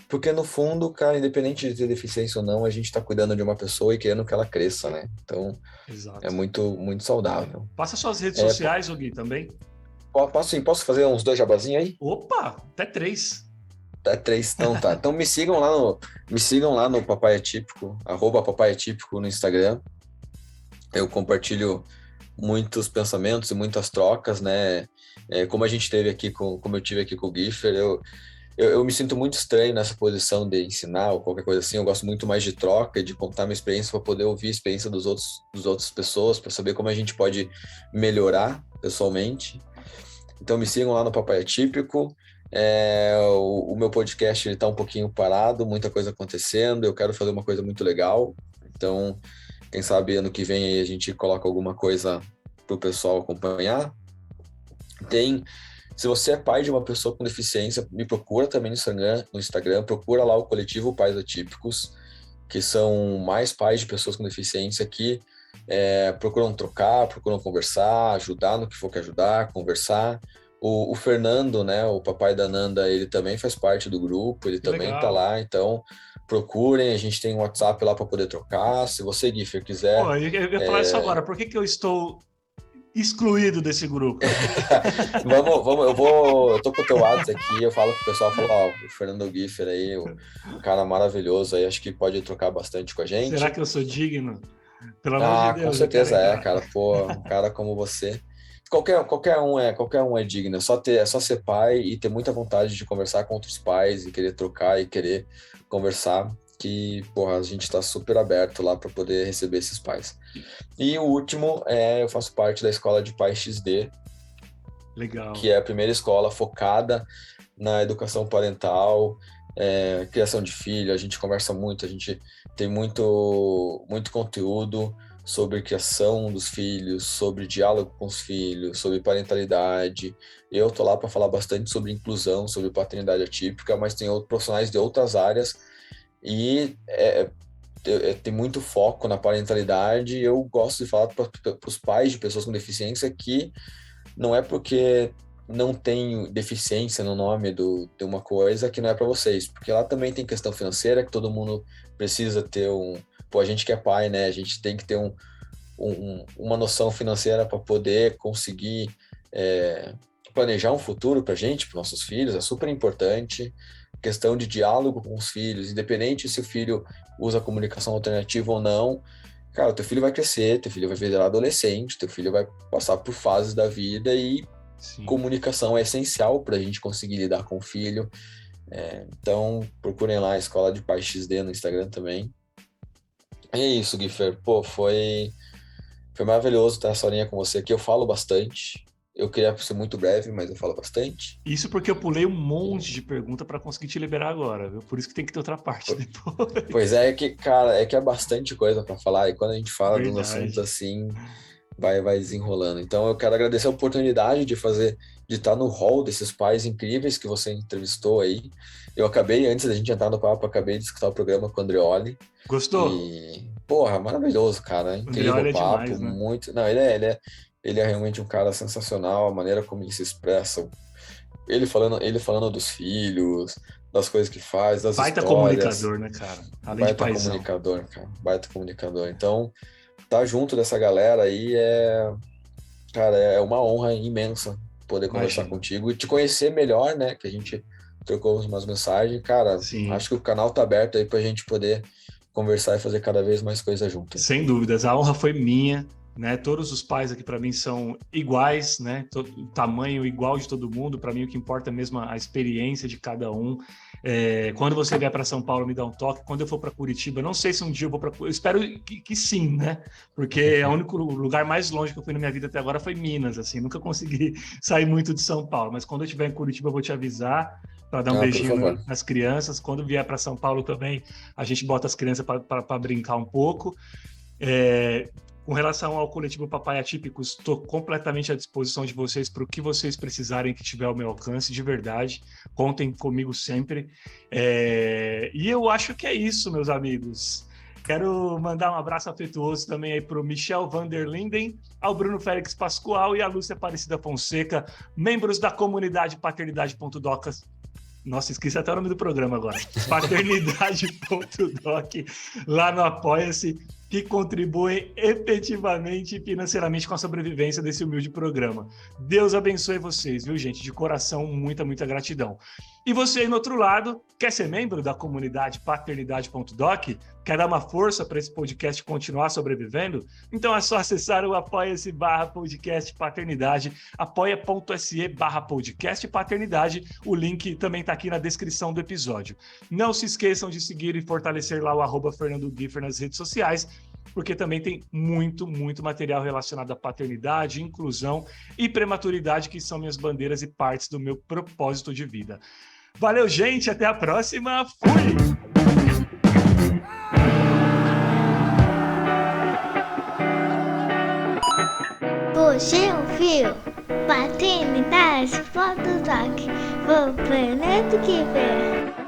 porque no fundo, cara, independente de ter deficiência ou não, a gente está cuidando de uma pessoa e querendo que ela cresça, né? Então, Exato. é muito, muito saudável. Passa suas redes sociais, Gui, também. Posso fazer uns 2 jabazinhos aí? Opa, até 3. Até 3, então tá. Então me sigam lá no Papai Atípico, @papaiatípico no Instagram. Eu compartilho muitos pensamentos e muitas trocas, né? Como eu tive aqui com o Guifer, eu me sinto muito estranho nessa posição de ensinar ou qualquer coisa assim. Eu gosto muito mais de troca e de contar minha experiência para poder ouvir a experiência dos outras pessoas, para saber como a gente pode melhorar pessoalmente. Então me sigam lá no Papai Atípico. O meu podcast está um pouquinho parado, muita coisa acontecendo. Eu quero fazer uma coisa muito legal. Então, quem sabe ano que vem aí a gente coloca alguma coisa para o pessoal acompanhar. Se você é pai de uma pessoa com deficiência, me procura também no Instagram, procura lá o coletivo Pais Atípicos, que são mais pais de pessoas com deficiência que procuram trocar, procuram conversar, ajudar no que for que ajudar, conversar. O Fernando, né, o papai da Nanda, ele também faz parte do grupo, ele também tá lá, então procurem, a gente tem um WhatsApp lá para poder trocar. Se você, Guifer, quiser... Pô, eu ia falar isso agora, por que eu estou excluído desse grupo? Eu tô com o teu WhatsApp aqui, eu falo pro pessoal, o Fernando Guifer aí, um cara maravilhoso aí, acho que pode trocar bastante com a gente. Será que eu sou digno? Pelo amor de Deus. Com certeza cara, pô, um cara como você. Qualquer um é digno, é só ser pai e ter muita vontade de conversar com outros pais e querer trocar e querer conversar, que, porra, a gente tá super aberto lá para poder receber esses pais. E o último eu faço parte da Escola de Pais XD. Legal. Que é a primeira escola focada na educação parental, criação de filho. A gente conversa muito, a gente tem muito, muito conteúdo sobre criação dos filhos, sobre diálogo com os filhos, sobre parentalidade. Eu tô lá para falar bastante sobre inclusão, sobre paternidade atípica, mas tem outros profissionais de outras áreas e tem muito foco na parentalidade. Eu gosto de falar para os pais de pessoas com deficiência que não é porque não tem deficiência no nome de uma coisa que não é para vocês, porque lá também tem questão financeira, que todo mundo precisa ter Pô, a gente que é pai, né? A gente tem que ter uma noção financeira para poder conseguir planejar um futuro para a gente, para nossos filhos, é super importante. Questão de diálogo com os filhos, independente se o filho usa comunicação alternativa ou não, cara, teu filho vai crescer, teu filho vai virar adolescente, teu filho vai passar por fases da vida e Sim. comunicação é essencial para a gente conseguir lidar com o filho. Então, procurem lá a Escola de Pais XD no Instagram também. E é isso, Guifer. Pô, foi maravilhoso ter essa horinha com você aqui. Eu falo bastante. Eu queria ser muito breve, mas eu falo bastante. Isso porque eu pulei um monte de pergunta para conseguir te liberar agora, viu? Por isso que tem que ter outra parte depois. Pois é, cara, é bastante coisa para falar. E quando a gente fala de uns assuntos assim, vai desenrolando. Então eu quero agradecer a oportunidade de estar no hall desses pais incríveis que você entrevistou aí. Eu acabei, antes da gente entrar no papo, acabei de escutar o programa com o Andreoli. Gostou? E, porra, maravilhoso, cara. Incrível Andreoli é papo, demais, né? muito. Não, ele é realmente um cara sensacional, a maneira como ele se expressa. Ele falando dos filhos, das coisas que faz, das Baita histórias. Comunicador, né, cara? Além de paizão. Comunicador, cara. Baita comunicador. Então, tá junto dessa galera aí cara, é uma honra imensa poder conversar contigo e te conhecer melhor, né? Que a gente trocou umas mensagens. Cara, Sim. Acho que o canal tá aberto aí pra gente poder conversar e fazer cada vez mais coisa junto. Sem dúvidas, a honra foi minha, né? Todos os pais aqui para mim são iguais, né? O tamanho igual de todo mundo. Para mim o que importa é mesmo a experiência de cada um. Quando você vier para São Paulo, me dá um toque. Quando eu for para Curitiba, não sei se um dia eu vou para. Eu espero que sim, né? Porque o único lugar mais longe que eu fui na minha vida até agora foi Minas, assim. Nunca consegui sair muito de São Paulo. Mas quando eu estiver em Curitiba, eu vou te avisar para dar um beijinho nas crianças. Quando vier para São Paulo também, a gente bota as crianças para brincar um pouco. Com relação ao coletivo Papai Atípicos, estou completamente à disposição de vocês para o que vocês precisarem que tiver ao meu alcance, de verdade. Contem comigo sempre. E eu acho que é isso, meus amigos. Quero mandar um abraço afetuoso também aí para o Michel van der Linden, ao Bruno Félix Pascoal e à Lúcia Aparecida Fonseca, membros da comunidade paternidade.docas. Nossa, esqueci até o nome do programa agora. Paternidade.doc, lá no Apoia-se, que contribuem efetivamente e financeiramente com a sobrevivência desse humilde programa. Deus abençoe vocês, viu, gente? De coração, muita, muita gratidão. E você aí no outro lado, quer ser membro da comunidade paternidade.doc? Quer dar uma força para esse podcast continuar sobrevivendo? Então é só acessar o apoia-se/podcast paternidade, apoia.se/podcast paternidade. O link também está aqui na descrição do episódio. Não se esqueçam de seguir e fortalecer lá o @FernandoGuifer nas redes sociais, porque também tem muito, muito material relacionado à paternidade, inclusão e prematuridade, que são minhas bandeiras e partes do meu propósito de vida. Valeu, gente! Até a próxima! Fui! Você ouviu Paternidade.doc, o planeta que vem.